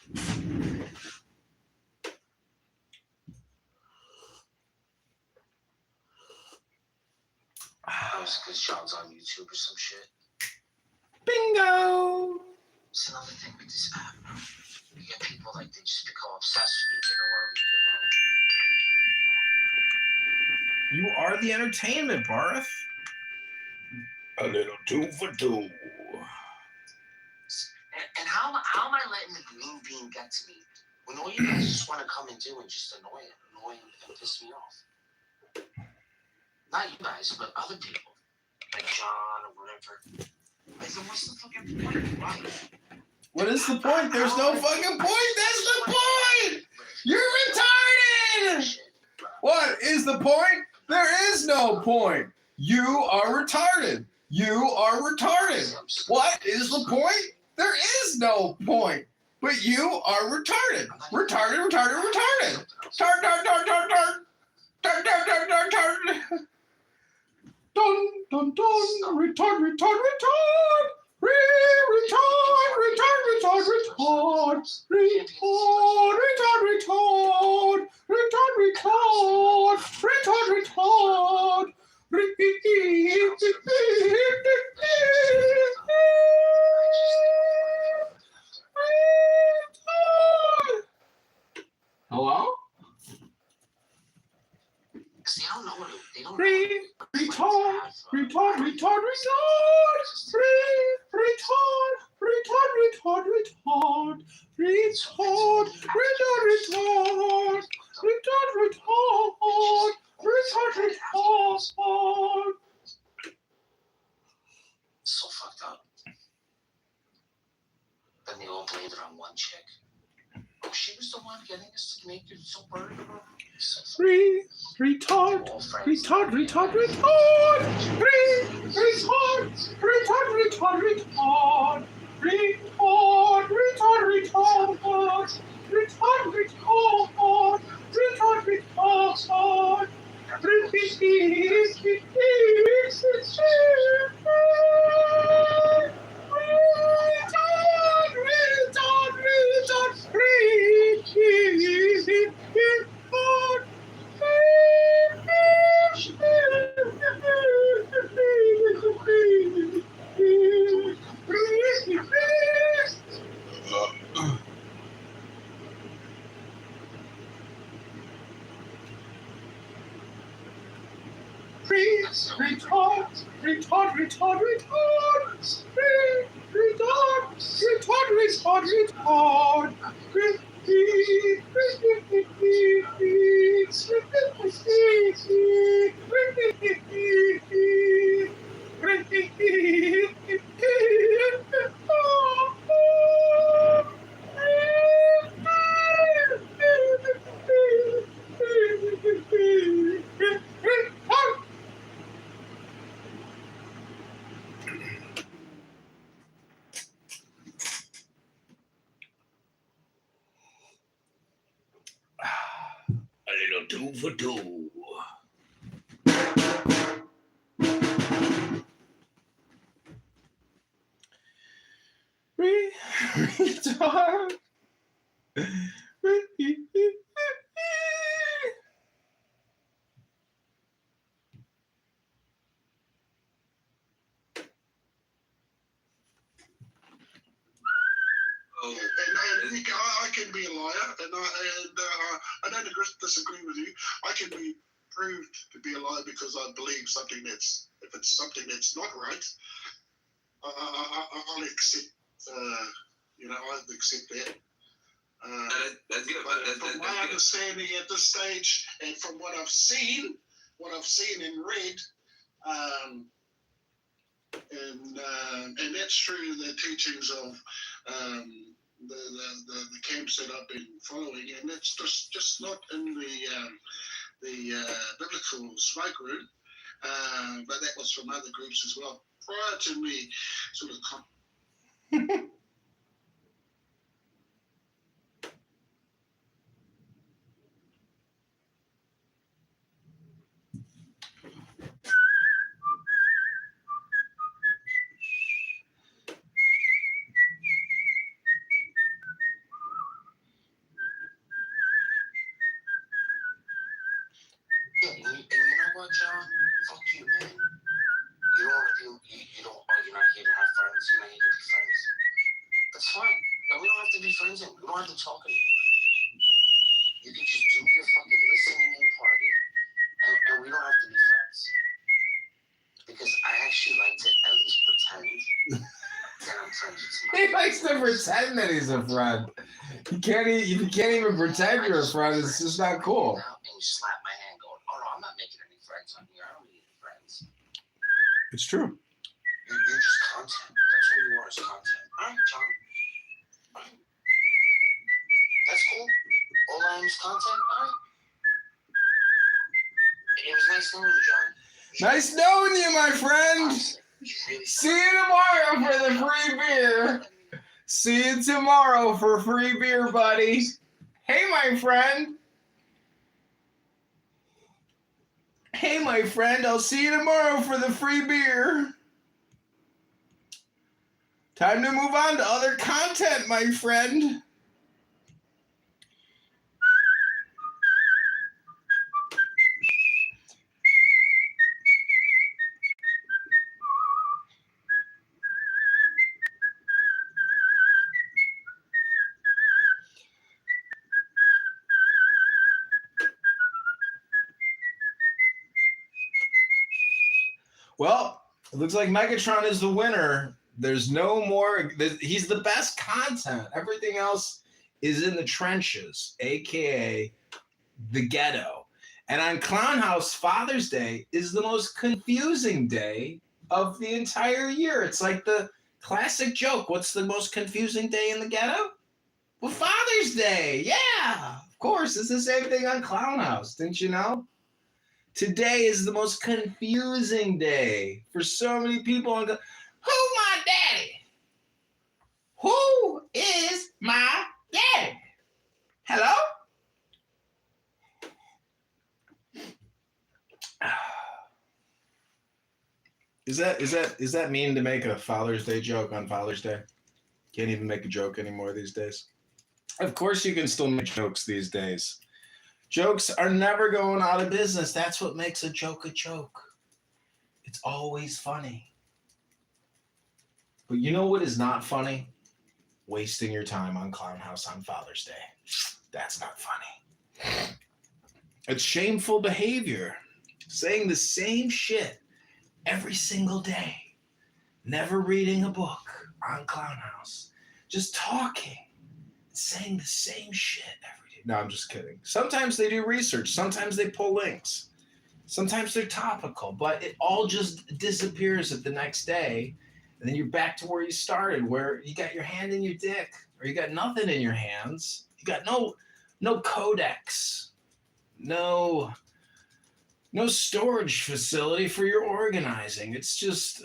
That was because Sean's on YouTube or some shit. Bingo! It's another thing with this app. You get people like they just become obsessed with you. They don't want to leave you alone. You are the entertainment, Barth. A little two for two. How am I letting the green bean get to me when all you guys just want to come and do and just annoy and piss me off? Not you guys, but other people, like John or whatever. I said, what's the fucking point, right? What is the point? There's no fucking point. That's the point. You're retarded. What is the point? There is no point. You are retarded. You are retarded. What is the point? There is no point. But you are retarded. Retarded, retarded, retarded. Tart, tart, tart, tart, tart. Tart, tart, tart, tart, tart. Dun, dun, dun. Retard, retard, retard. Retard, retard, retard, retard. Retard, retard, retard. Retard, retard. Retard, retard. Hello? See, I don't know what they don't Retard, retard, retard, retard. Retard, retard, retard, retard. Retard, retard, retard. Retard, retard. Retard, retard. So fucked up. Then they all blamed it on one chick. Oh, she was the one getting us to make it so burned about. Retard, retard, retard, retard. Retard, retard, retard, retard. Retard, retard, retard. Retard, retard. Retard, retard. Retard, retard, retard, retard. Retard, retard, retard, A little 2 for 2. Retard. And I can be a liar, and I don't disagree with you. I can be proved to be a liar because I believe something if it's something that's not right, I'll accept. I'll accept that. That's good. But from my understanding at this stage, and from what I've seen and read, and that's true. The teachings of the camps that I've been following, and it's just not in the biblical smoke room, but that was from other groups as well. Prior to me, sort of. John, fuck you, man. You don't want to do, you're not here to have friends. You're not here to be friends. That's fine. Then we don't have to be friends anymore. We don't have to talk anymore. You can just do your fucking listening in party, and we don't have to be friends. Because I actually like to at least pretend Then I'm friends with He somebody. likes to pretend that he's a friend. You can't even pretend you're a friend. It's just not cool. And you slap my hand going, oh no, I'm not making any friends on here. I don't need any friends. It's true. You're just content. That's what you are, is content. All right, John. All right. That's cool. All I am is content. All right. It was nice knowing you, John. Nice knowing you, my friend. Honestly, you really See you tomorrow for the free beer. See you tomorrow for free beer, buddy. Hey, my friend. Hey, my friend, I'll see you tomorrow for the free beer. Time to move on to other content, my friend. Well, it looks like Megatron is the winner. There's no more. He's the best content. Everything else is in the trenches, aka the ghetto. And on Clown House, Father's Day is the most confusing day of the entire year. It's like the classic joke. What's the most confusing day in the ghetto? Well, Father's Day. Yeah, of course. It's the same thing on Clown House. Didn't you know? Today is the most confusing day for so many people. Who my daddy? Who is my daddy? Hello? Is that mean to make a Father's Day joke on Father's Day? Can't even make a joke anymore these days. Of course you can still make jokes these days. Jokes are never going out of business. That's what makes a joke a joke. It's always funny. But you know what is not funny? Wasting your time on Clown House on Father's Day. That's not funny. It's shameful behavior. Saying the same shit every single day. Never reading a book on Clown House. Just talking. Saying the same shit every day. No, I'm just kidding. Sometimes they do research. Sometimes they pull links. Sometimes they're topical. But it all just disappears at the next day. And then you're back to where you started, where you got your hand in your dick. Or you got nothing in your hands. You got no codex. No storage facility for your organizing. It's just...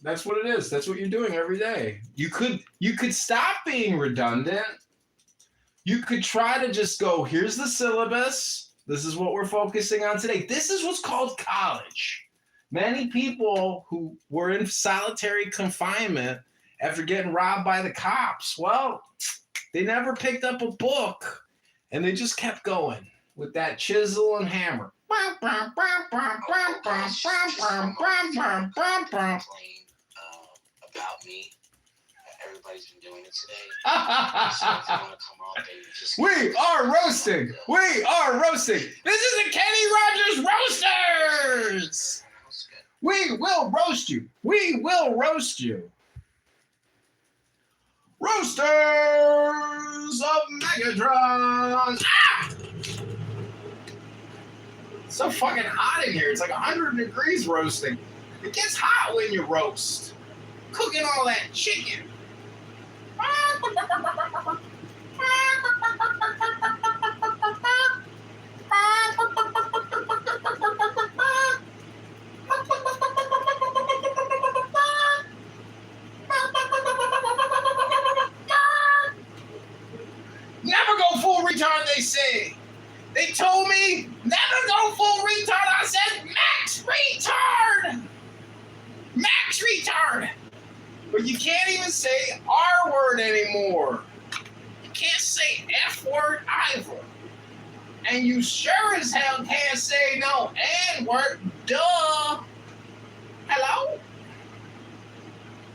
That's what it is. That's what you're doing every day. You could stop being redundant. You could try to just go, here's the syllabus. This is what we're focusing on today. This is what's called college. Many people who were in solitary confinement after getting robbed by the cops, well, they never picked up a book, and they just kept going with that chisel and hammer. About me. Everybody's been doing it today. So if you want to come up and just We are roasting. We are roasting. This is the Kenny Rogers Roasters. We will roast you. We will roast you. Roasters of Megatron. Ah! It's so fucking hot in here. It's like 100 degrees roasting. It gets hot when you roast. Cooking all that chicken. Never go full retard, they say. They told me never go full retard. I said max retard. Max retard. But you can't even say R word anymore. You can't say F word either. And you sure as hell can't say no N word. Duh. Hello?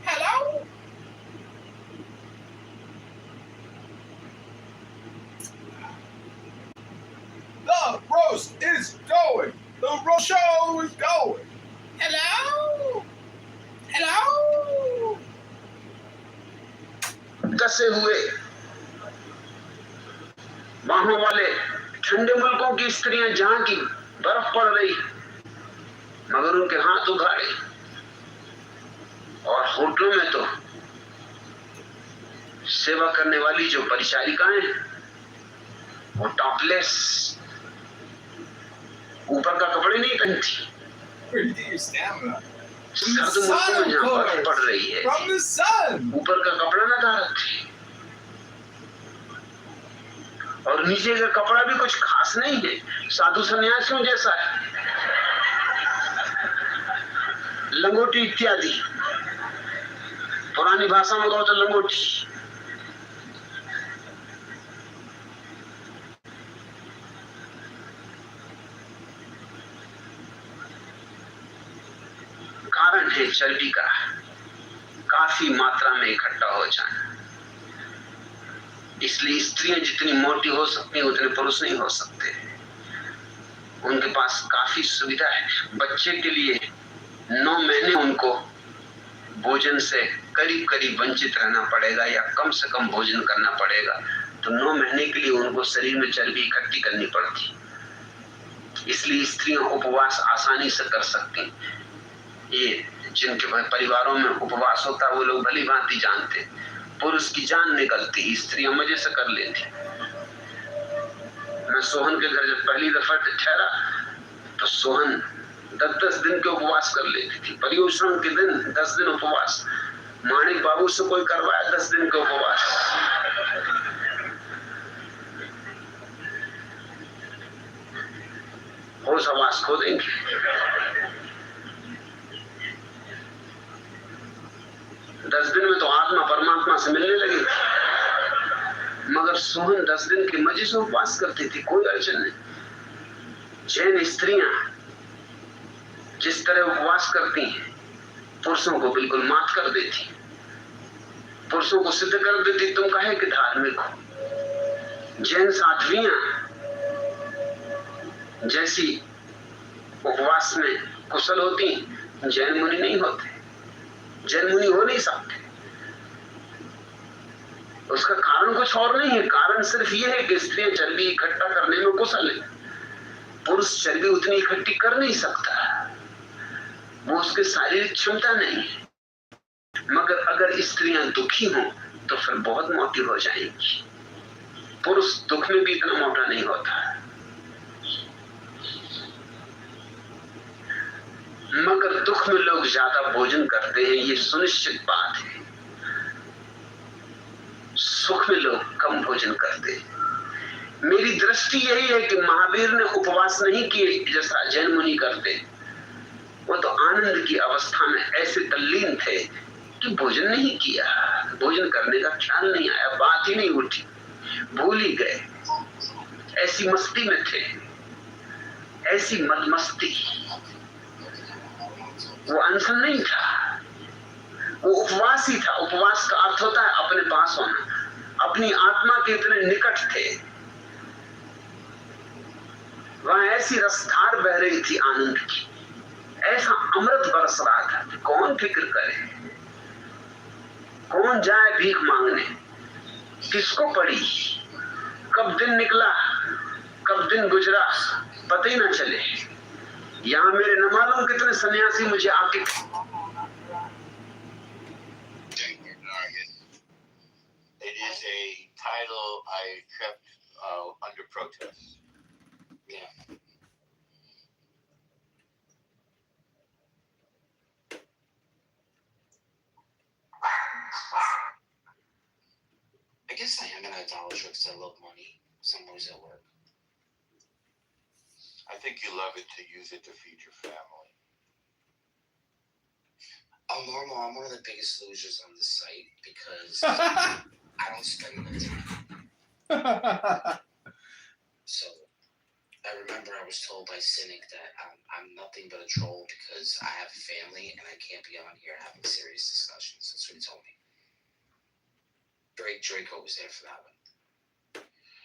Hello? The roast is going. The real show is going. Hello? Hello? कसे हुए बाहों वाले ठंडे मुल्कों की स्त्रियां जहां की बर्फ पड़ रही मगर उनके हाथ उघाड़े और होटलों में तो सेवा करने वाली जो परिचारिकाएं वो टॉपलेस ऊपर का कपड़े नहीं पहनती सर्द मुल्कों में जहां बर्फ पड़ रही है ऊपर का कपड़ा ना धारती और नीचे का कपड़ा भी कुछ खास नहीं है साधु सन्यासियों जैसा है लंगोटी इत्यादि पुरानी भाषा में कहो तो लंगोटी कारण है चर्बी का काफी मात्रा में इकट्ठा हो जाना इसलिए स्त्रियां जितनी मोटी हो सकती हैं उतने पुरुष नहीं हो सकते उनके पास काफी सुविधा है बच्चे के लिए 9 महीने उनको भोजन से करीब करीब वंचित रहना पड़ेगा या कम से कम भोजन करना पड़ेगा तो 9 महीने के लिए उनको शरीर में चर्बी इकट्ठी करनी पड़ती इसलिए स्त्रियां उपवास आसानी से कर सकती ये जिनके परिवारों में उपवास होता है वो लोग भली भांति जानते पुरुष की जान निकलती स्त्रियां मजे से कर लेती मैं सोहन के घर जब पहली दफा ठहरा तो सोहन 10-10 दिन के उपवास कर लेती थी पर्युषण के दिन 10 दिन उपवास माणिक बाबू से कोई करवाया 10 दिन के उपवास होश आवास खो देंगे 10 दिन में तो आत्मा परमात्मा से मिलने लगी मगर सोहन 10 दिन के मजे से उपवास करती थी कोई अड़चन नहीं जैन स्त्रियां जिस तरह उपवास करती हैं पुरुषों को बिल्कुल मात कर देती पुरुषों को सिद्ध कर देती तुम कहे कि धार्मिक हो जैन साध्वियां जैसी उपवास में कुशल होती जैन मुनि नहीं होते जैन मुनि हो नहीं सकते उसका कारण कुछ और नहीं है कारण सिर्फ ये है कि स्त्रियां चर्बी इकट्ठा करने में कुशल है पुरुष चर्बी उतनी इकट्ठी कर नहीं सकता वो उसकी शारीरिक क्षमता नहीं है मगर अगर स्त्रियां दुखी हों तो फिर बहुत मोटी हो जाएंगी पुरुष दुख में भी इतना मोटा नहीं होता मगर दुख में लोग ज्यादा भोजन करते हैं ये सुनिश्चित बात है सुख में लोग कम भोजन करते हैं मेरी दृष्टि यही है कि महावीर ने उपवास नहीं किए जैसा जैन मुनि करते वो तो आनंद की अवस्था में ऐसे तल्लीन थे कि भोजन नहीं किया भोजन करने का ख्याल नहीं आया बात ही नहीं उठी भूल ही गए ऐसी मस्ती में थे ऐसी मदमस्ती वो अनशन नहीं था वो उपवास ही था उपवास का अर्थ होता है अपने पास होना अपनी आत्मा के इतने निकट थे वहां ऐसी रसधार बह रही थी आनंद की ऐसा अमृत बरस रहा था कौन फिक्र करे कौन जाए भीख मांगने किसको पड़ी कब दिन निकला कब दिन गुजरा पता ही ना चले यहाँ मेरे न मालूम कितने सन्यासी मुझे आके It is a title I kept under protest. Yeah. I guess I am an idolater because I love money. Some ways at work. I think you love it to use it to feed your family. Oh, normal. I'm one of the biggest losers on this site because I don't spend my time. So I remember I was told by Cynic that I'm nothing but a troll because I have a family and I can't be on here having serious discussions. That's what he told me. Draco was there for that one.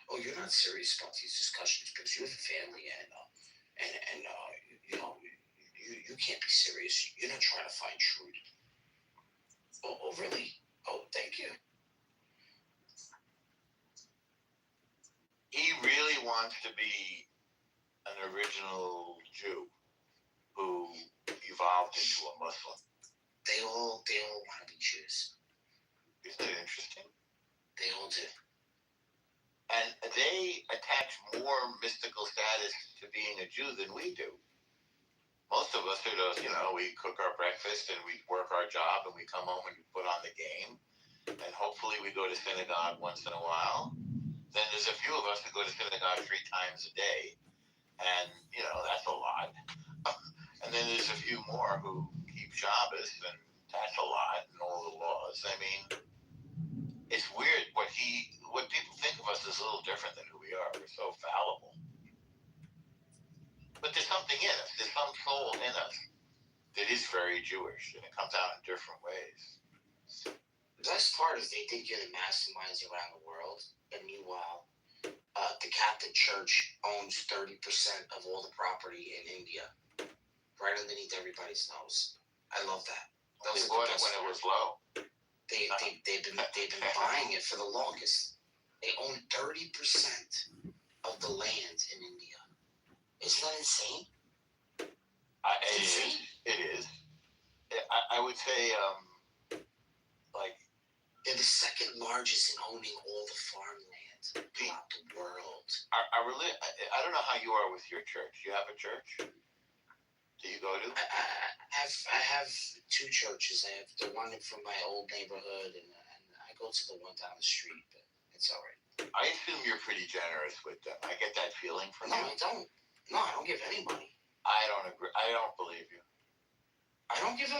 Oh, you're not serious about these discussions because you have a family and you can't be serious. You're not trying to find truth. Oh, really? Oh, thank you. He really wants to be an original Jew who evolved into a Muslim. They all want to be Jews. Isn't it interesting? They all do. And they attach more mystical status to being a Jew than we do. Most of us are those, we cook our breakfast and we work our job and we come home and we put on the game. And hopefully we go to synagogue once in a while. Then there's a few of us who go to synagogue 3 times a day. And, that's a lot. And then there's a few more who keep Shabbos, and that's a lot, and all the laws. I mean, it's weird. What people think of us is a little different than who we are. We're so fallible. But there's something in us. There's some soul in us that is very Jewish, and it comes out in different ways. The best part is they think you're the masterminds around the world, and meanwhile, the Catholic Church owns 30% of all the property in India, right underneath everybody's nose. I love that. They bought it when it was low. They've been buying it for the longest. They own 30% of the land in India. Isn't that insane? It is. I would say, they're the second largest in owning all the farmland throughout the world. I don't know how you are with your church. You have a church? Do you go to? I have 2 churches. I have the one from my old neighborhood, and I go to the one down the street, but it's all right. I assume you're pretty generous with them. I get that feeling from you. No, I don't. No, I don't give any money. I don't agree. I don't believe you. I don't give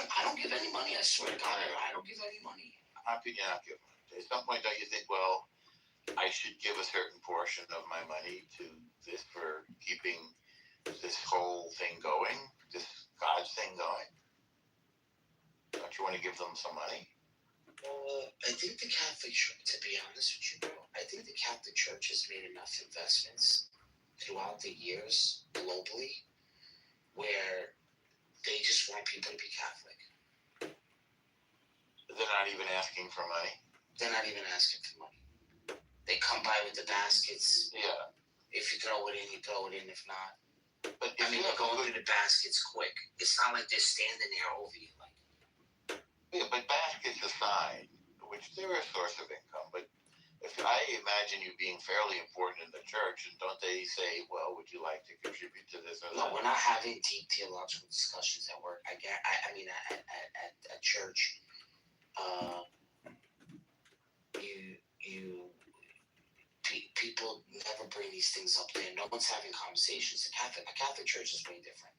any money. I swear to God, I don't give any money. How could you not give money? At some point, don't you think, well, I should give a certain portion of my money to this for keeping this whole thing going, this God's thing going? Don't you want to give them some money? I think the Catholic Church, to be honest with you, bro, I think the Catholic Church has made enough investments throughout the years globally where they just want people to be Catholic. They're not even asking for money? They're not even asking for money. They come by with the baskets. Yeah. If you throw it in, you throw it in. If not, but they're going through the baskets quick. It's not like they're standing there over you. Yeah, but baskets aside, which they're a source of income, but if I imagine you being fairly important in the church, and don't they say, well, would you like to contribute to this or that? No, we're not having deep theological discussions at work. I mean, at church, people never bring these things up there. No one's having conversations. A Catholic church is way different.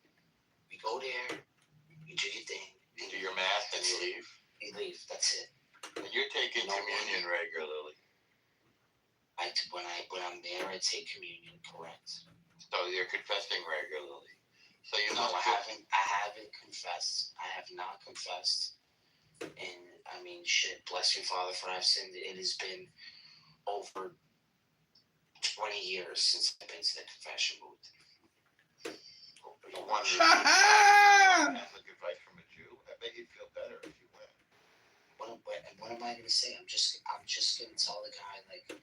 You go there, you do your thing. You do your mass and you leave. You leave. That's it. And you're taking communion regularly. When I'm there, I take communion. Correct. So you're confessing regularly. So you no, I haven't confessed. I have not confessed. And I mean, shit. Bless me, Father, for I've sinned. It has been over 20 years since I've been to the confession booth. You want Catholic advice from a Jew? I bet you'd feel better if you went. What am I gonna say? I'm just gonna tell the guy, like,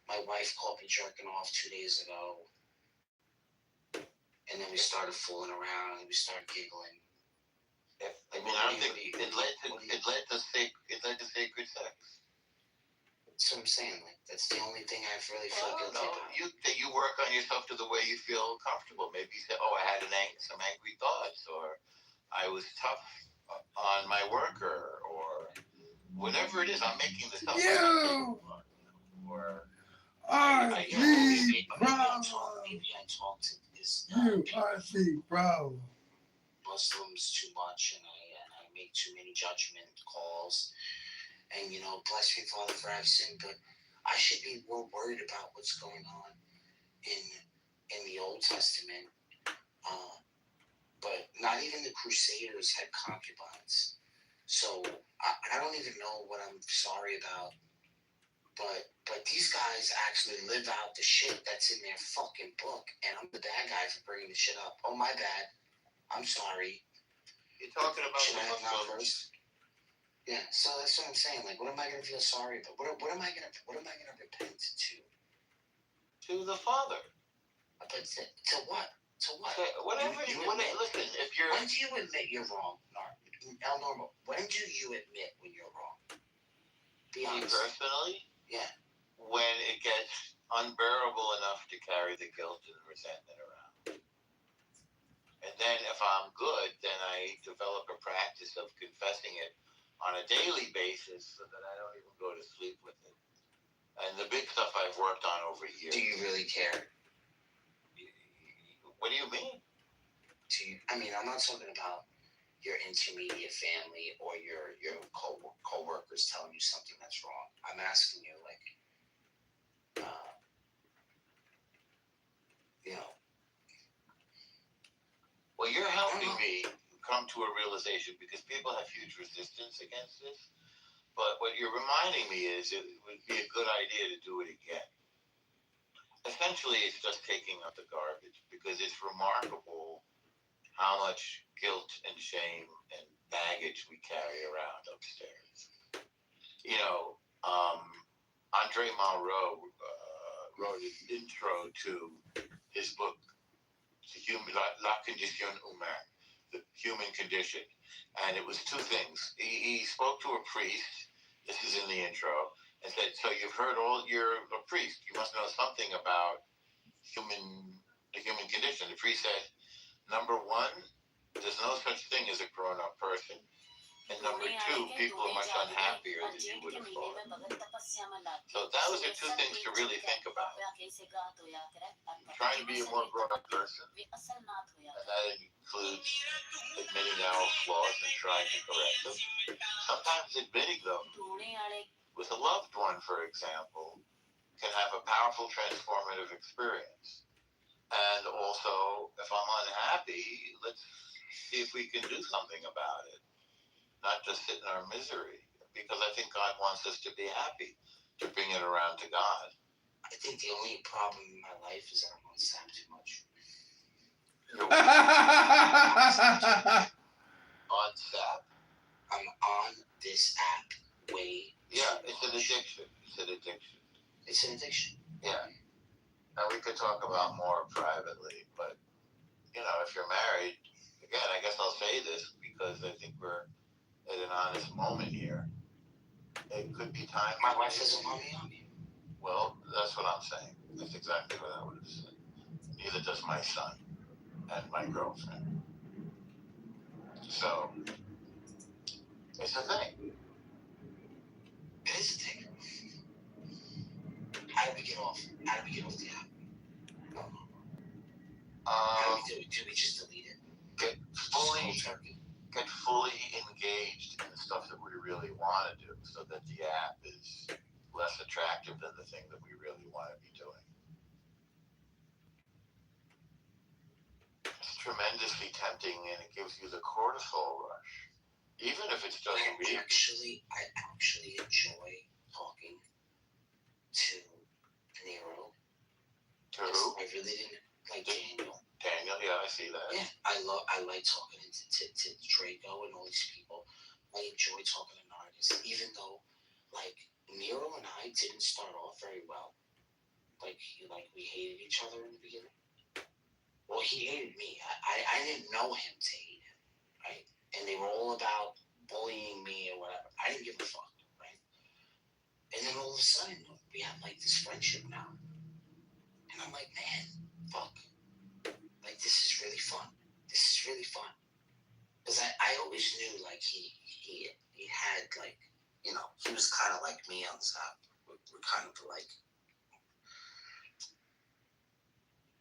my wife caught me jerking off 2 days ago, and then we started fooling around and we started giggling. I'm thinking it led to sacred sex. That's what I'm saying. Like, that's the only thing I really feel guilty about. You work on yourself to the way you feel comfortable. Maybe you say, oh, I had some angry thoughts, or I was tough on my worker, or whatever it is. I'm making this up. Or maybe I talk to this Muslims too much, and I make too many judgment calls. And, bless me, Father, for I've sinned, but I should be more worried about what's going on in the Old Testament. But not even the Crusaders had concubines. So I don't even know what I'm sorry about. But these guys actually live out the shit that's in their fucking book. And I'm the bad guy for bringing the shit up. Oh, my bad. I'm sorry. You're talking about Should I the have not Muslims. first? Yeah, so that's what I'm saying. Like, what am I gonna feel sorry about? What am I gonna repent to? To the Father. But to what? To what? Whatever you listen, if you're When do you admit you're wrong, Normal? When do you admit when you're wrong? Be me honest. personally, Yeah. when it gets unbearable enough to carry the guilt and resentment around. And then if I'm good, then I develop a practice of confessing it on a daily basis so that I don't even go to sleep with it. And the big stuff I've worked on over years. Do you really care? What do you mean? I'm not talking about your intermediate family or your co-workers telling you something that's wrong. I'm asking you, like, Well, you're helping me come to a realization because people have huge resistance against this. But what you're reminding me is it would be a good idea to do it again. Essentially, it's just taking up the garbage because it's remarkable how much guilt and shame and baggage we carry around upstairs. Andre Malraux wrote an intro to his book, La Condition Humaine, the human condition. And it was two things. He spoke to a priest, this is in the intro, and said, so you've heard you're a priest, you must know something about the human condition. The priest said, number one, there's no such thing as a grown-up person. And number two, people are much unhappier than you would have thought. So those are two things to really think about. Trying to be a more grown-up person, and that includes admitting our flaws and trying to correct them. Sometimes admitting them with a loved one, for example, can have a powerful transformative experience. And also, if I'm unhappy, let's see if we can do something about it. Not just sit in our misery, because I think God wants us to be happy, to bring it around to God. I think the only problem in my life is that I'm on Snap too much. On Snap? I'm on this app way. Yeah, it's an addiction. It's an addiction. Yeah. Now we could talk about more privately, but if you're married, again, I guess I'll say this because I think we're at an honest moment here. It could be time. My wife doesn't want me on me. Well, that's what I'm saying. That's exactly what I would have said. Neither does my son and my girlfriend. So, it's a thing. It is a thing. How do we get off the app? Do we just delete it? Get fully engaged in the stuff that we really want to do so that the app is less attractive than the thing that we really want to be doing. It's tremendously tempting and it gives you the cortisol rush. Even if it's just a week. I actually enjoy talking to Nero. To who? I really didn't like Daniel. Daniel, yeah, I see that. Yeah, I like talking to Draco and all these people. I enjoy talking to Nargis, even though, like, Nero and I didn't start off very well. We hated each other in the beginning. Well, he hated me. I didn't know him to hate him, right? And they were all about bullying me or whatever. I didn't give a fuck, right? And then all of a sudden, we have, like, this friendship now. And I'm like, man, fuck. Like, this is really fun. Because I always knew, like, he had, like, he was kind of like me on this app. We're kind of like,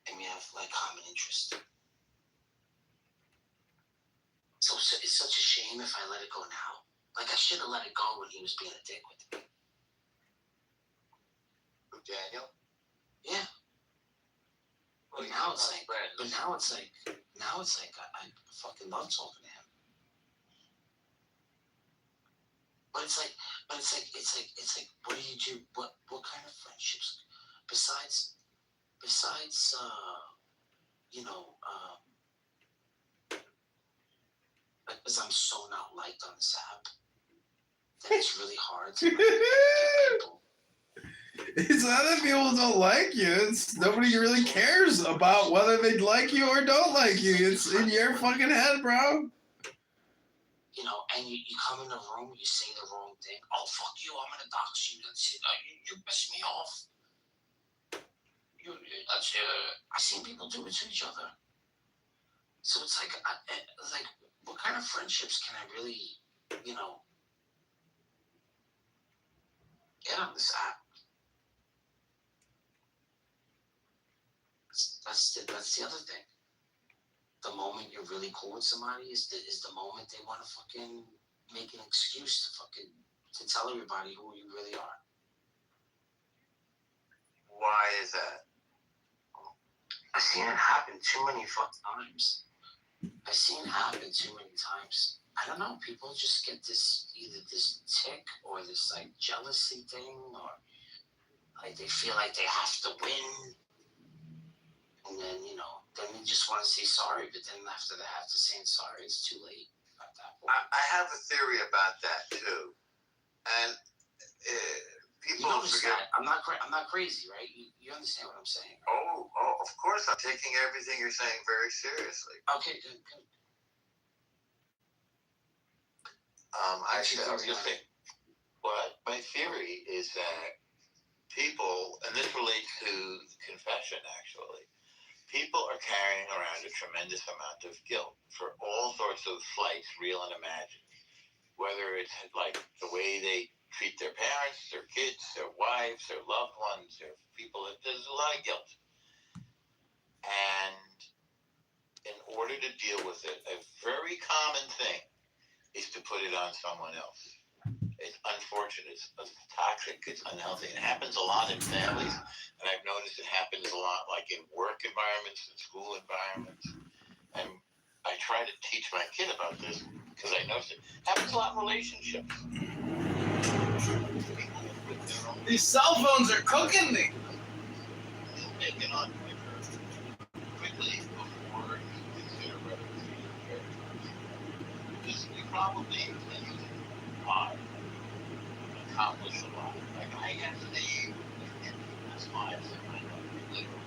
and we have, like, common interests. So it's such a shame if I let it go now. Like, I should have let it go when he was being a dick with me. With Daniel? Yeah. But now it's like I fucking love talking to him. But it's like, what do you do? What kind of friendships besides because I'm so not liked on this app that it's really hard to get people. It's not that people don't like you. It's nobody really cares about whether they like you or don't like you. It's in your fucking head, bro. You know, and you come in the room, you say the wrong thing. Oh, fuck you, I'm gonna dox you. That's it. You piss me off. That's it. I've seen people do it to each other. So it's like, what kind of friendships can I really, you know, get on this app? That's the other thing. The moment you're really cool with somebody is the moment they want to fucking make an excuse to tell everybody who you really are. Why is that? I've seen it happen too many fucking times. I don't know. People just get either this tick or this like jealousy thing, or like they feel like they have to win. And then, you know, then they just want to say sorry, but then after they have to say sorry, it's too late at that point. I have a theory about that too, and people forget. I'm not crazy, right? You understand what I'm saying? Oh, of course, I'm taking everything you're saying very seriously. Okay, good. I was just saying, what my theory is that people, and this relates to confession actually, people are carrying around a tremendous amount of guilt for all sorts of slights, real and imagined. Whether it's like the way they treat their parents, their kids, their wives, their loved ones, their people, there's a lot of guilt. And in order to deal with it, a very common thing is to put it on someone else. It's unfortunate, it's toxic, it's unhealthy. It happens a lot in families, and I've noticed it happens a lot like in work environments and school environments. And I try to teach my kid about this because I notice it happens a lot in relationships. These cell phones are cooking me. Take it on quickly before you consider representation of characters. Because we probably intend to accomplish a lot. Like I yesterday, that's why I said my life, literally.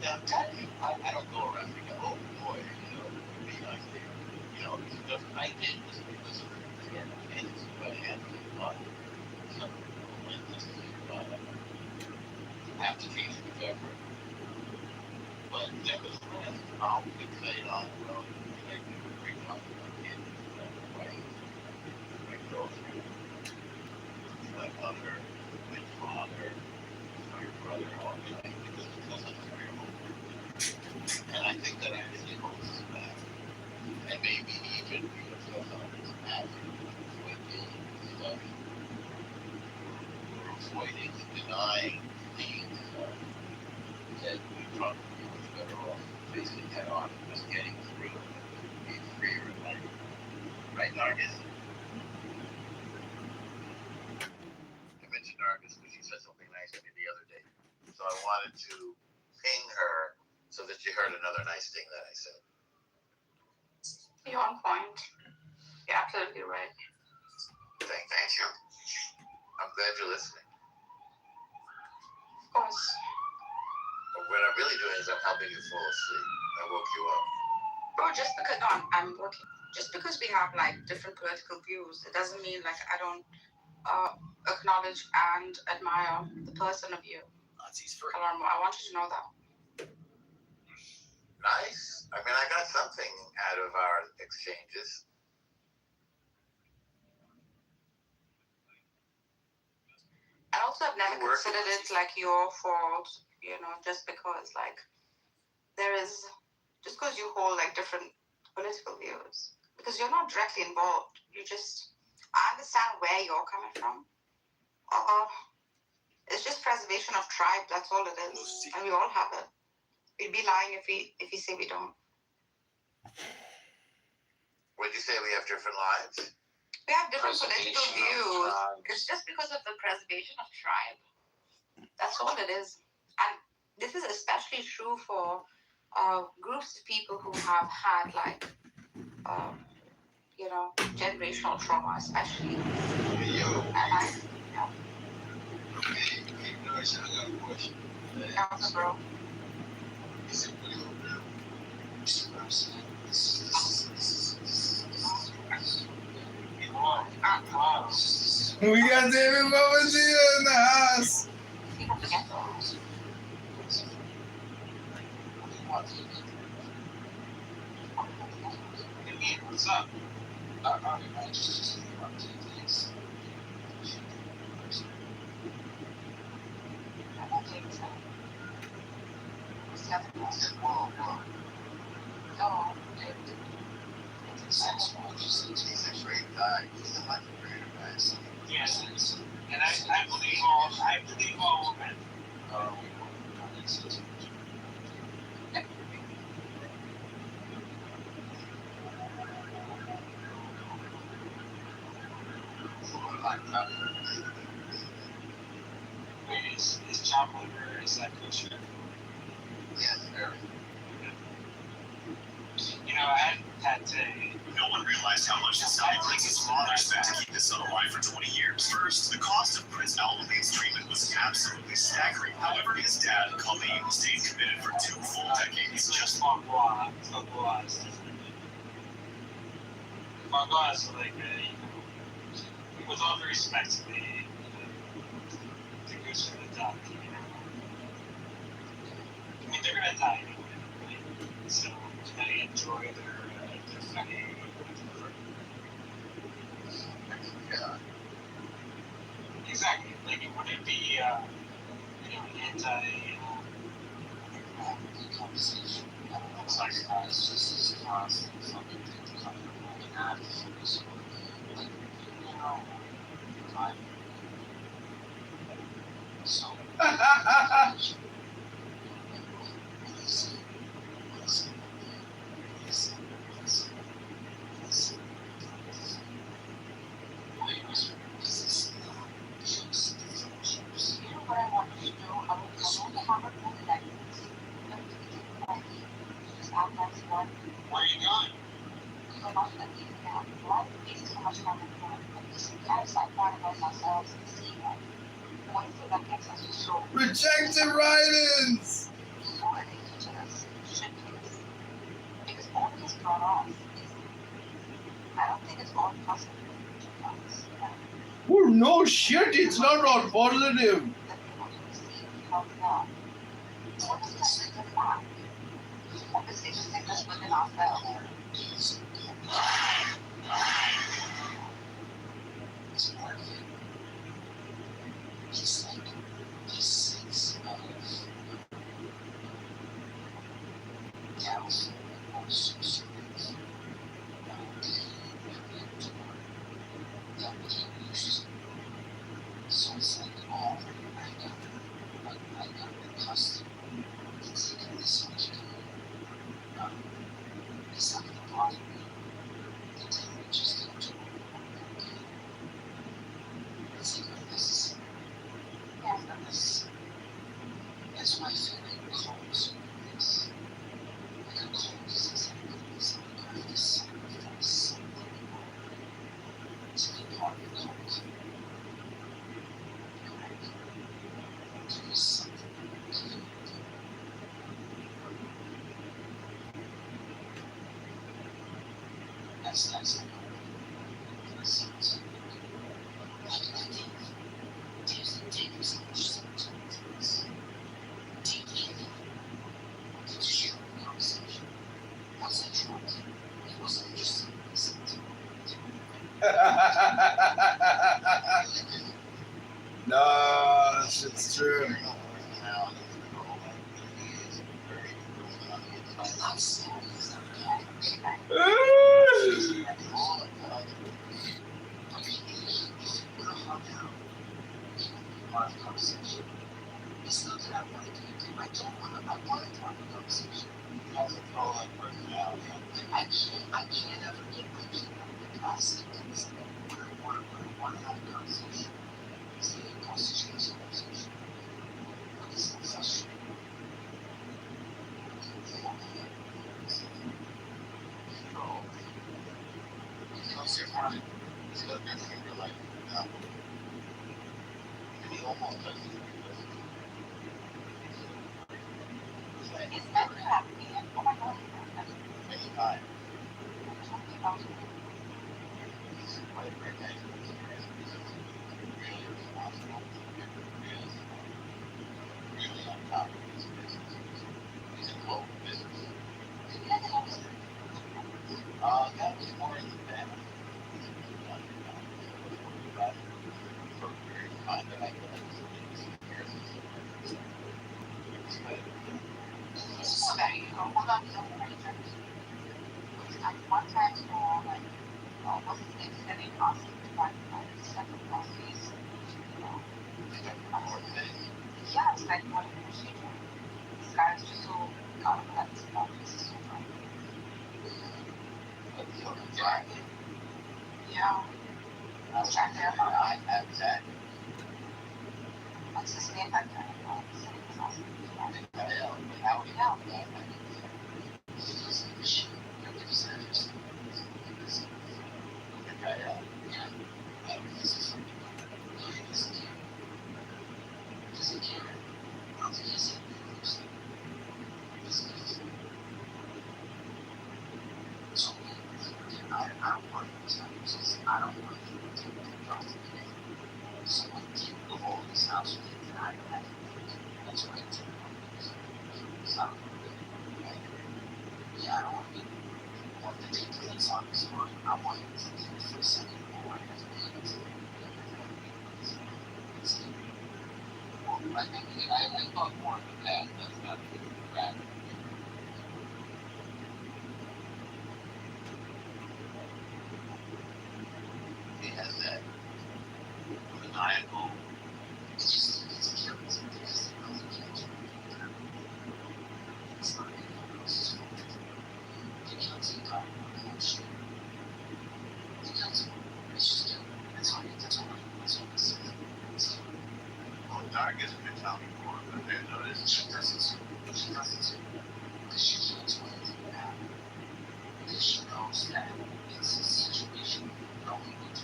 Now, I'm telling you, I don't go around thinking, oh boy, you know, be nice there. You know, it's just, I did this because of it. And it's what I had to do. So, when this application of effort. But nevertheless, I'll fixate on, well, I do a great job with my kids, my wife, my girlfriend, my mother, my father, my brother, all the time, because I'm very old. And I think that actually holds us back. And maybe even because that's all this matters, we're dealing with stuff. We're avoiding and denying things that we probably be much better off facing head on and just getting through and being freer in life. Right, Nargis? I mentioned Nargis because she said something nice to me the other day. So I wanted to ping her so that she heard another nice thing that I said. You're on point. You're absolutely right. Thank you. I'm glad you're listening. Of course. But what I'm really doing is I'm helping you fall asleep. I woke you up. Bro, just because I'm working. Just because we have like different political views, it doesn't mean like I don't acknowledge and admire the person of you. Nazis free. I want you to know that. Nice. I mean, I got something out of our exchanges. And also, I've never considered it like your fault, you know, just because like just because you hold like different political views, because you're not directly involved. I understand where you're coming from. It's just preservation of tribe. That's all it is, and we all have it. We'd be lying if we say we don't. Would you say we have different lives? We have different political views. It's just because of the preservation of tribe. That's all it is. And this is especially true for groups of people who have had like generational trauma, especially. Hey, yo. And I, Hey, Noise, I got a question. also, bro. Is it real now? We got David Bobadilla in the house. People forget those. What's up? What's the other question? No, He's a great guy. He's a much greater guy. So Yes. And I believe all women. Wait, is chopped liver, is that kosher? yes, very. You know, I had today. No one realized how much this guy brings his father spent to keep his son alive for 20 years. First, the cost of Prince Al-Waleed's treatment was absolutely staggering. However, his dad, Khalid, stayed committed for 2 full decades. Just Magua is different. Magua is like, with all the respect to the goose for the duck, you know. I mean, they're gonna die anyway, right? So, can they enjoy their funny? Yeah. Exactly. Like, it wouldn't be, anti, conversation. It's like, it's just this constant fucking thing coming up and after focus on, like, time. So, what I want you to do, I will come to Harvard Movie Night. Just act like one. where are you going? So much that we have. Why is so much fun and fun? And we should kind of start part of ourselves and see that. What is it that gets us to so Rejected write-ins. so addicted to this shit place? Because all it has brought off is, I don't think it's all positive. Oh no shit, it's not all positive. That people can receive from God. What does this signify? Obviously, just sickness within ourselves. It's part of it. Just like this sense of doubt or subservience that we get used to. So it's like all I got accustomed to taking this much pain. It's not gonna bother me until it just comes to it's like unnecessary. Yes. Unnecessary. That's why I feel like calls are this. Like a call is exactly this. I have to sacrifice something to be part of the cult. Correct? To be something committed. That's like Dave was interested in this. Dave came in to share the conversation. Once I dropped him, he wasn't interested in listening to me. No, that shit's true. I'm not saying he's not bad. Part of the conversation. It's not that I want to do it. I want to have a conversation. You have to control that personality. I can't ever get my kid out of the past things. When I want to have a conversation, it's the impulse to change the conversation. But it's not frustrating. Because That's in your life. No. He almost does. Is that happening? Oh my God. Many times. Oh. He's quite very nice. Really responsible. Really on top of his business. He's a global business. That was more in the family. For a period of time that I could So there you go. Hold on, don't worry. At one time, for like almost an extended process to find several processes. Yeah, it's like one procedure. This guy is just so complex about this. Yeah. I was trying to I have that. What's his name? That guy. I think I thought more of the past. That's not bad. He has that maniacal. Well, Target's been telling me more, but they notice. She doesn't. Because she can't do anything about it. Because she knows that it's a situation no one will do.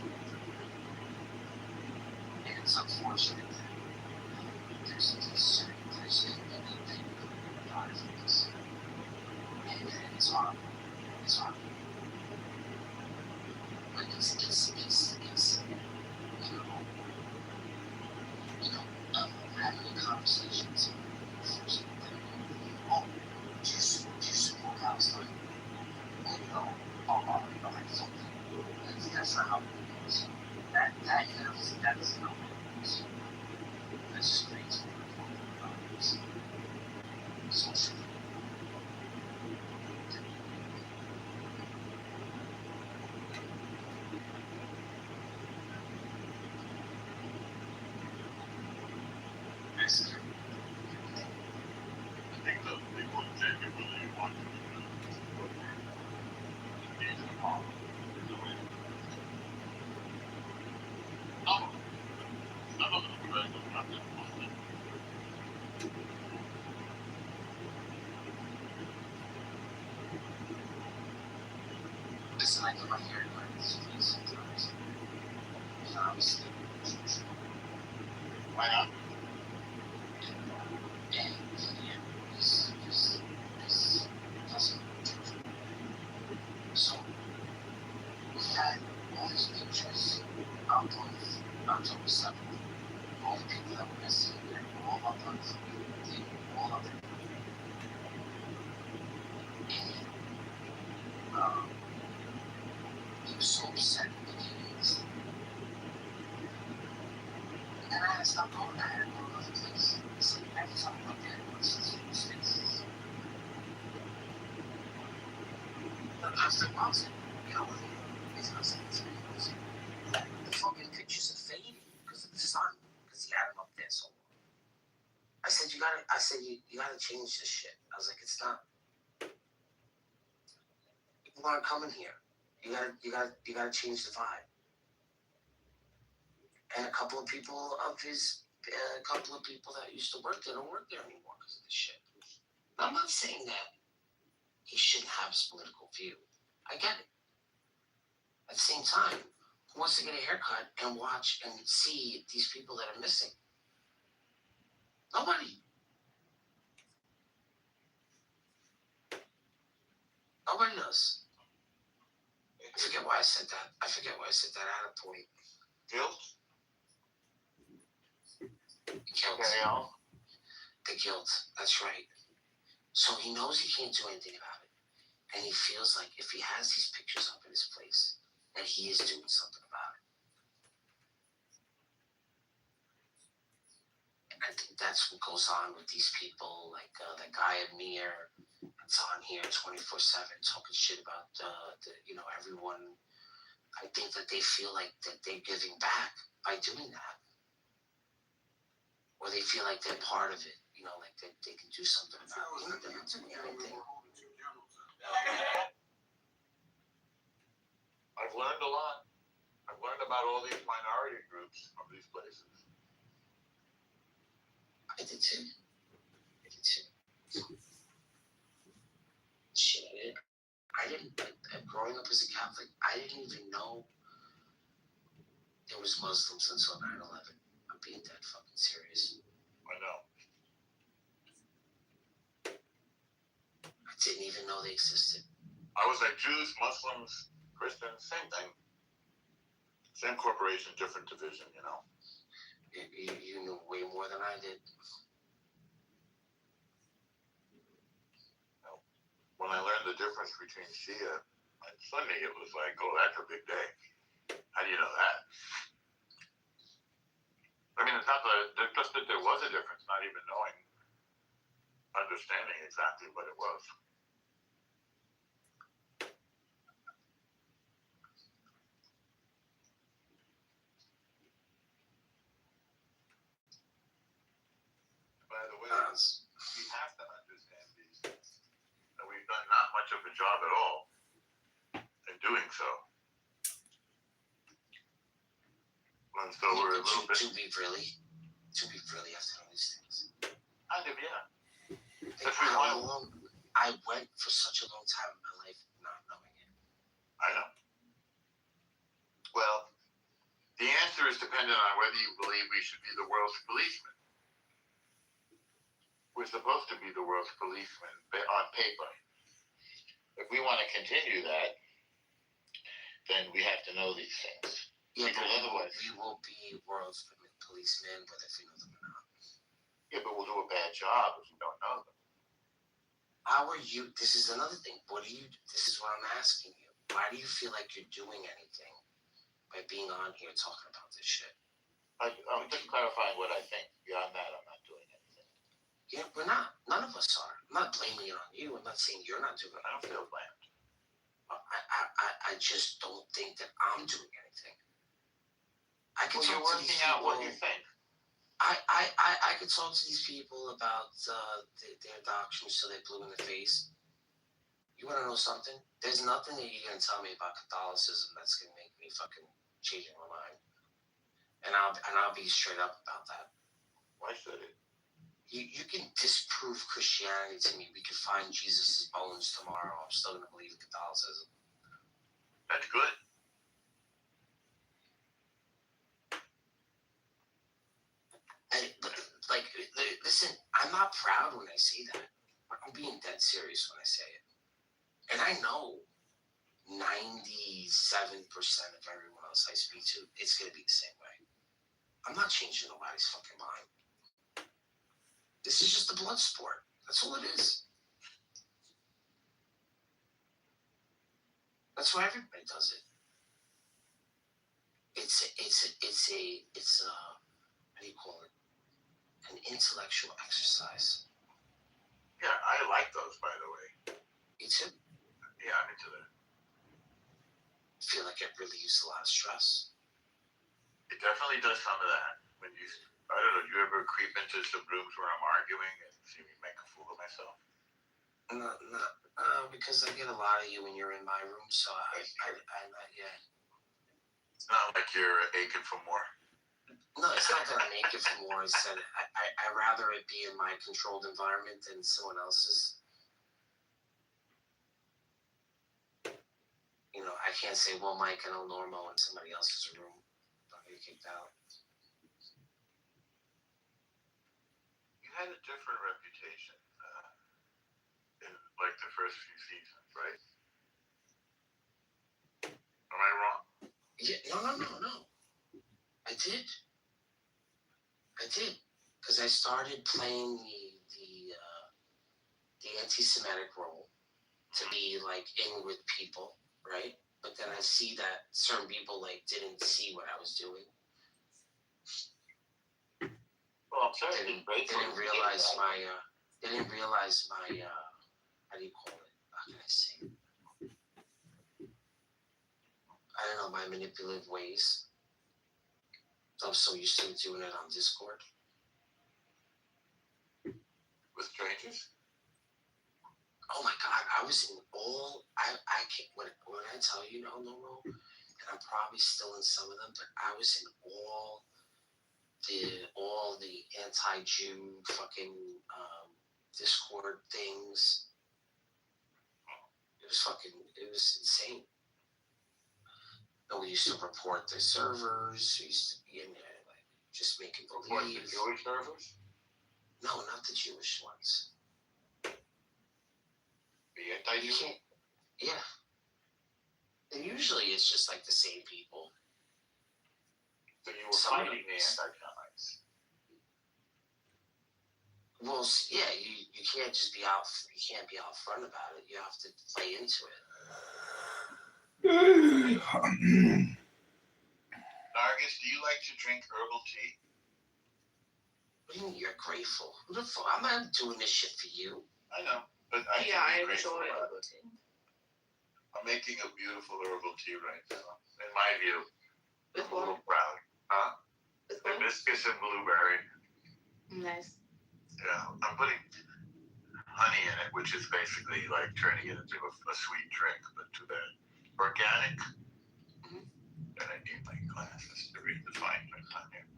And it's unfortunate that there's certain person that they think about this. And it's horrible. It's horrible. But it's having conversations. Oh, do you support Palestine? And that's not how it goes. That's not how it goes. That's just crazy. Social. I think the people genuinely want to engage in the problem. Some of them are very constructive. Listen, I get my hair done sometimes. Obviously. Why not? And this doesn't. So we had all these pictures out on October 7th. All the people that were missing, they were all up on the they were all up there. And he was so upset at the beginnings. And then I had to stop going. I had to go to other places. So every time I went there, it was just spaces. I was like, wow, you know, it's not saying it's the fucking pictures are fading because of the sun, because he had them up there so long. I said, you gotta change this shit. I was like, it's not. People aren't coming here. You gotta change the vibe. And a couple of people that used to work there don't work there anymore because of this shit. I'm not saying that he shouldn't have his political view. I get it. At the same time, Who wants to get a haircut and watch and see these people that are missing? Nobody. Nobody does. I forget why I said that. I had a point. Guilt? Guilt. The guilt. That's right. So he knows he can't do anything about it. And he feels like if he has these pictures up in his place, that he is doing something about it. And I think that's what goes on with these people, like the guy Amir, that's on here 24/7 talking shit about everyone. I think that they feel like that they're giving back by doing that. Or they feel like they're part of it, like they can do something about it. They're not doing anything. I've learned a lot. I've learned about all these minority groups from these places. I did too. Shit, I didn't. Growing up as a Catholic, I didn't even know there was Muslims until 9/11. I'm being dead fucking serious. I know. I didn't even know they existed. I was like Jews, Muslims, Christians, same thing. Same corporation, different division, You knew way more than I did. When I learned the difference between Shia and Sunni, it was like, oh, that's a big day. How do you know that? I mean, it's not just that there was a difference, not even understanding exactly what it was. By the way, we have to understand these things. And we've done not much of a job at all in doing so. And so we're a little bit... To be really have to know these things. Kind of, yeah. I went for such a long time in my life not knowing it. I know. Well, the answer is dependent on whether you believe we should be the world's policemen. We're supposed to be the world's policemen on paper. If we want to continue that, then we have to know these things. Yeah, because otherwise... we will be world's policemen, whether we know them or not. Yeah, but we'll do a bad job if we don't know them. How are you? This is another thing. This is what I'm asking you. Why do you feel like you're doing anything by being on here talking about this shit? I'm just clarifying what I think. Beyond that, I'm not doing anything. Yeah, we're not. None of us are. I'm not blaming it on you. I'm not saying you're not doing it. I don't feel blamed. I just don't think that I'm doing anything. You're working out what you think. I could talk to these people about their doctrine so they blew in the face. You want to know something? There's nothing that you're going to tell me about Catholicism that's going to make me fucking change my mind. And I'll be straight up about that. Why should it? You can disprove Christianity to me. We could find Jesus' bones tomorrow. I'm still going to believe in Catholicism. That's good. Listen, I'm not proud when I say that. I'm being dead serious when I say it. And I know 97% of everyone else I speak to, it's going to be the same way. I'm not changing nobody's fucking mind. This is just a blood sport. That's all it is. That's why everybody does it. It's a what do you call it? An intellectual exercise. Yeah, I like those, by the way. Me too. Yeah, I'm into that. I feel like it relieves a lot of stress. It definitely does some of that. When I don't know, do you ever creep into some rooms where I'm arguing and see me make a fool of myself? No, because I get a lot of you when you're in my room, so I'm not yet. It's not like you're aching for more. No, it's not that I'm aching for more. It's that I'd rather it be in my controlled environment than someone else's. I can't say, well, Mike and El Normo in somebody else's room. I'll get kicked out. You had a different reputation in like the first few seasons, right? Am I wrong? Yeah, no. I did. Because I started playing the anti-Semitic role to be like in with people, right? But then I see that certain people like didn't see what I was doing. Well, I'm sorry. They didn't realize my how do you call it? How can I say it? I don't know, my manipulative ways. I'm so used to doing it on Discord. With strangers? Oh my God, I was in all, I can't, when I tell you, no, and I'm probably still in some of them, but I was in all the anti-Jew fucking Discord things. It was insane. And we used to report the servers. We used to be in there, like, just making believe. Report the Jewish servers? No, not the Jewish ones. The anti-Jewish? Yeah. And usually it's just like the same people. So you were fighting the anti-Semites? Well, yeah, you can't just be out. You can't be out front about it. You have to play into it. Nargis, do you like to drink herbal tea? What do you mean you're grateful? Who the fuck? I'm not doing this shit for you. I know, but I enjoy herbal tea. I'm making a beautiful herbal tea right now, in my view. With I'm a little what? proud. Huh? With what? Hibiscus and blueberry. Nice. Yeah, I'm putting honey in it, which is basically like turning it into a sweet drink, but to the organic. And I need my glasses to read the fine print on here.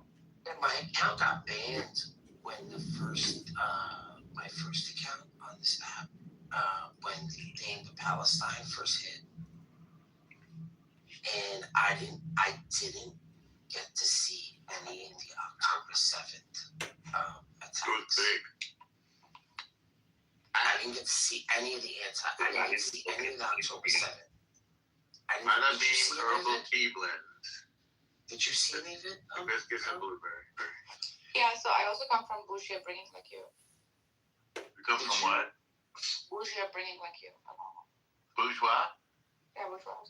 And my account got banned when my first account on this app, when the thing with Palestine first hit. And I didn't get to see any of the October 7th attacks. It was big. I didn't get to see any of the I didn't see any of the October 7th. Manabim herbal tea blends. Did you see any of it? Hibiscus and blueberry. Yeah, so I also come from bougie upbringing like you. You come from what? Bougie upbringing like you. Bourgeois? Yeah, bourgeois.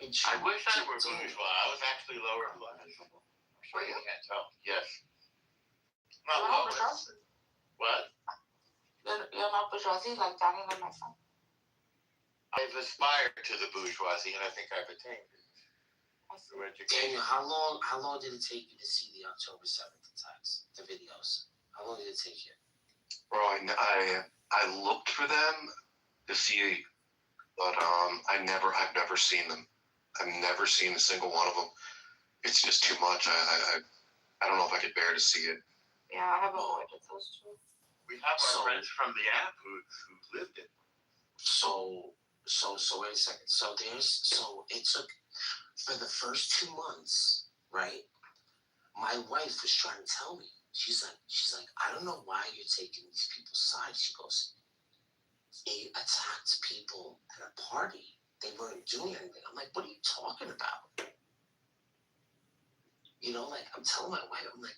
I wish I were bourgeois. I was actually lower class. Were you? Can't tell. Yes. Not You're not lower. bourgeoisie. What? You're not bourgeoisie like Daniel and my son. I've aspired to the bourgeoisie, and I think I've attained it. Through education. Daniel, how long did it take you to see the October 7th attacks, the videos? How long did it take you? Bro, I looked for them to see, but I've never seen them. I've never seen a single one of them. It's just too much. I don't know if I could bear to see it. Yeah, I have avoided those two. We have our friends from the app who lived it. So wait a second. So it took, for the first 2 months, right? My wife was trying to tell me. She's like, I don't know why you're taking these people's side. She goes, they attacked people at a party. They weren't doing anything. I'm like, what are you talking about? Like, I'm telling my wife, I'm like,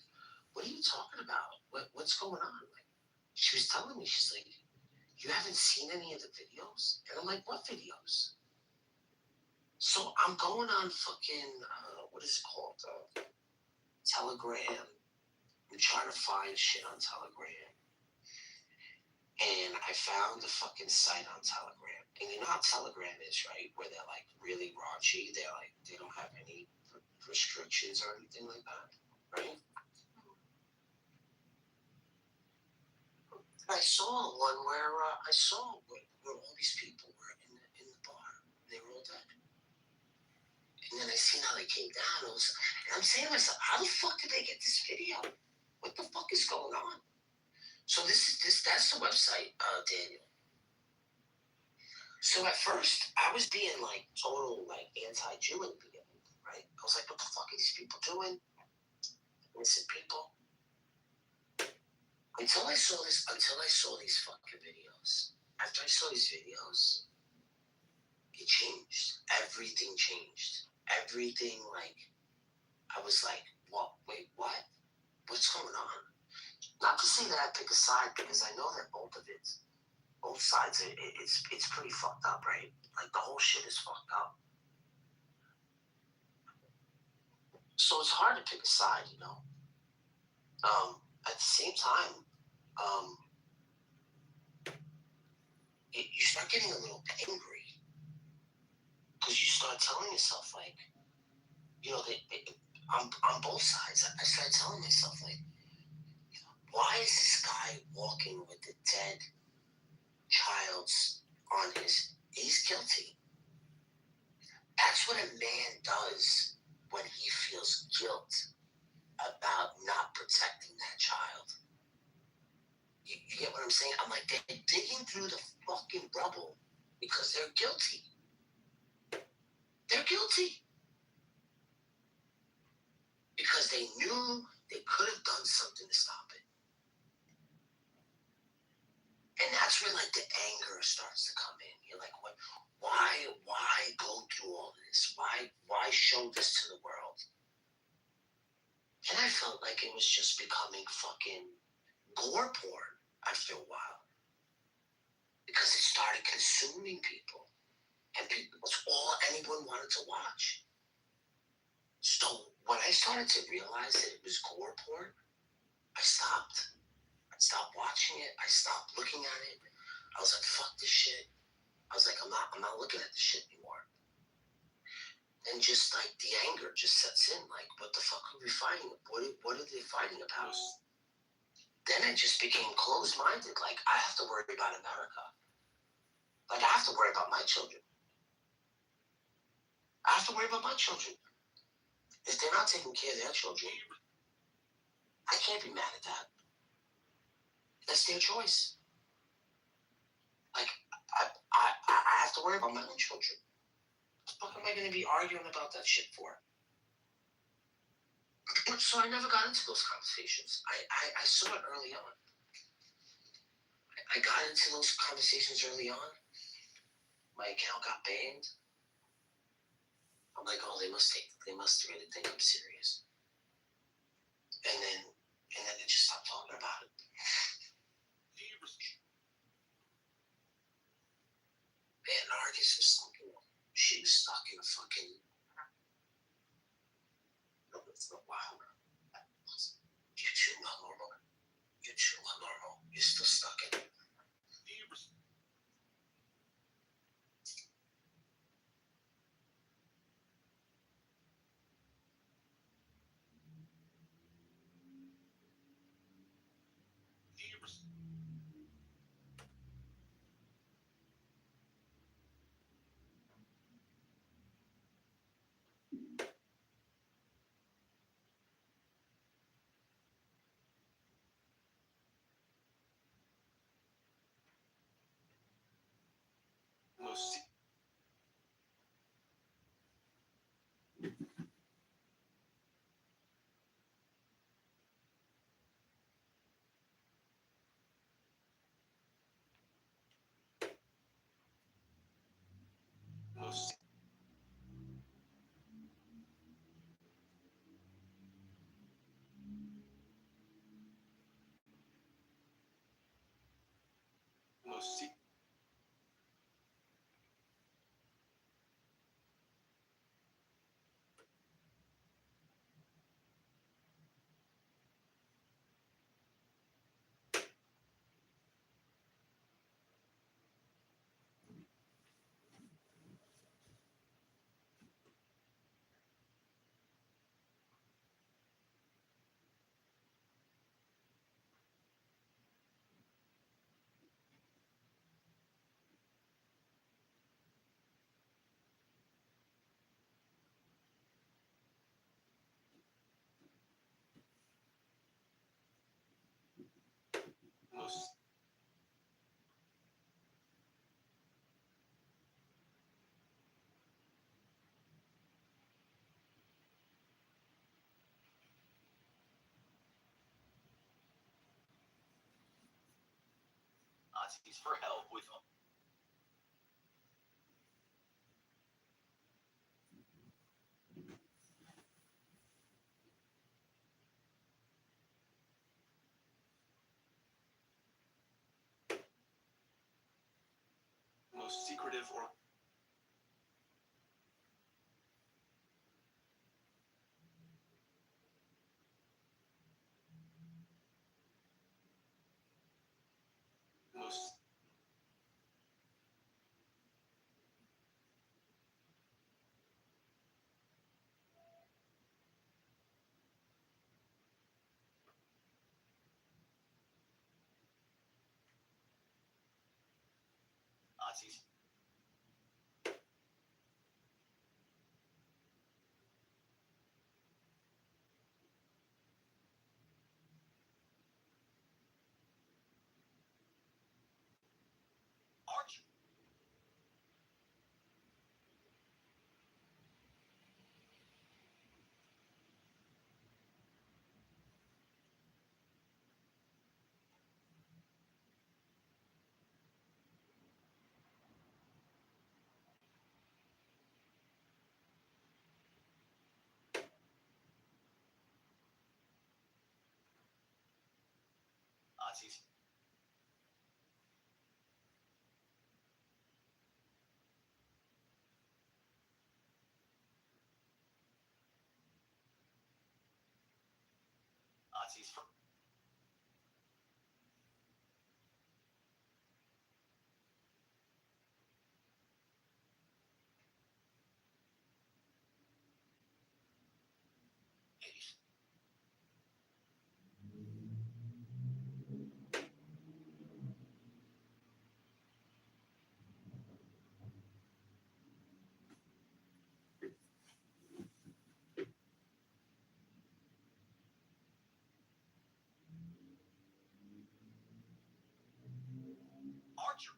what are you talking about? What's going on? Like, she was telling me, she's like, you haven't seen any of the videos? And I'm like, what videos? So I'm going on fucking, what is it called? Telegram. I'm trying to find shit on Telegram. And I found the fucking site on Telegram. And you know how Telegram is, right? Where they're like really raunchy. They're like, they don't have any restrictions or anything like that, right? I saw one where where all these people were in the bar. They were all dead. And then I seen how they came down. And I'm saying to myself, how the fuck did they get this video? What the fuck is going on? So that's the website, Daniel. So at first, I was being like total like anti-Jew in the beginning, right? I was like, what the fuck are these people doing? Innocent people. Until I saw these fucking videos. After I saw these videos, it changed. Everything changed. Everything, like, I was like, what? Wait, what? What's going on? Not to say that I pick a side, because I know that both sides, it's pretty fucked up, right? Like, the whole shit is fucked up. So it's hard to pick a side, you know? At the same time, you start getting a little angry, because you start telling yourself, like, you know, on both sides, I started telling myself, like, why is this guy walking with the dead child's on he's guilty. That's what a man does when he feels guilt about not protecting that child. You get what I'm saying? I'm like, they're digging through the fucking rubble because they're guilty. They're guilty. Because they knew they could have done something to stop it. And that's where, like, the anger starts to come in. You're like, what? Why go through all this? Why show this to the world? And I felt like it was just becoming fucking gore porn after a while. Because it started consuming people. And people, was all anyone wanted to watch. So when I started to realize that it was gore porn, I stopped. I stopped watching it. I stopped looking at it. I was like, fuck this shit. I was like, I'm not looking at this shit anymore. And just like the anger just sets in, like, what the fuck are we fighting? What are they fighting about? Then I just became closed-minded. Like, I have to worry about America. Like, I have to worry about my children. I have to worry about my children. If they're not taking care of their children, I can't be mad at that. That's their choice. Like, I have to worry about my own children. What the fuck am I going to be arguing about that shit for? So I never got into those conversations. I saw it early on. I got into those conversations early on. My account got banned. I'm like, oh, they must really think I'm serious. And then they just stopped talking about it. Man, Nargis was stuck in. She was stuck in a fucking. No, it's not wild. You're too abnormal. You're too abnormal. You're still stuck in it. Nazis for help with most secretive or most Nazis. Archer. Nazis. Nazis for Archer.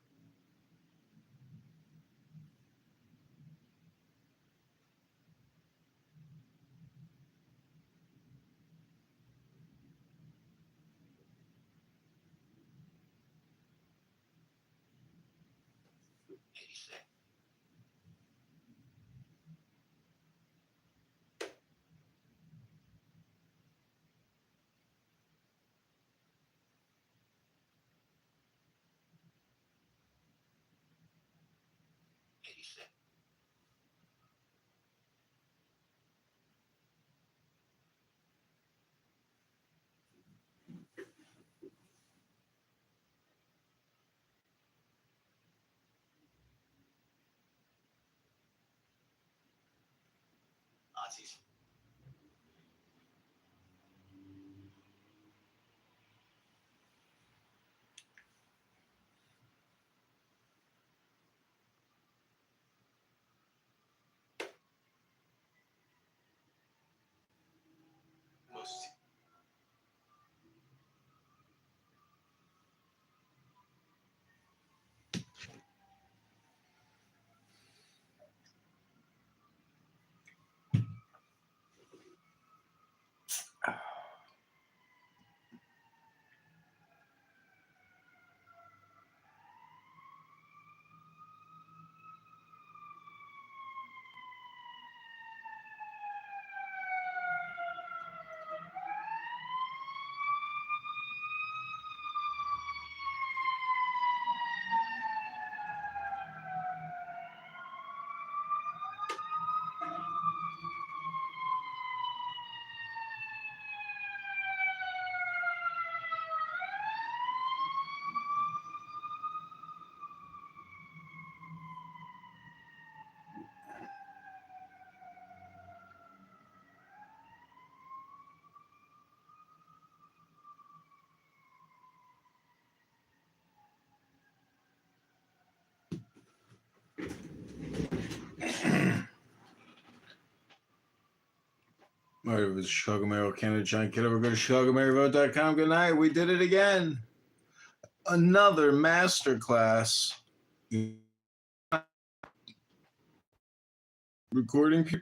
Nazis. Most All right, it was Chicago Mayor candidate John Kitover. Go to ChicagoMayorVote.com. Good night. We did it again. Another masterclass. Recording people.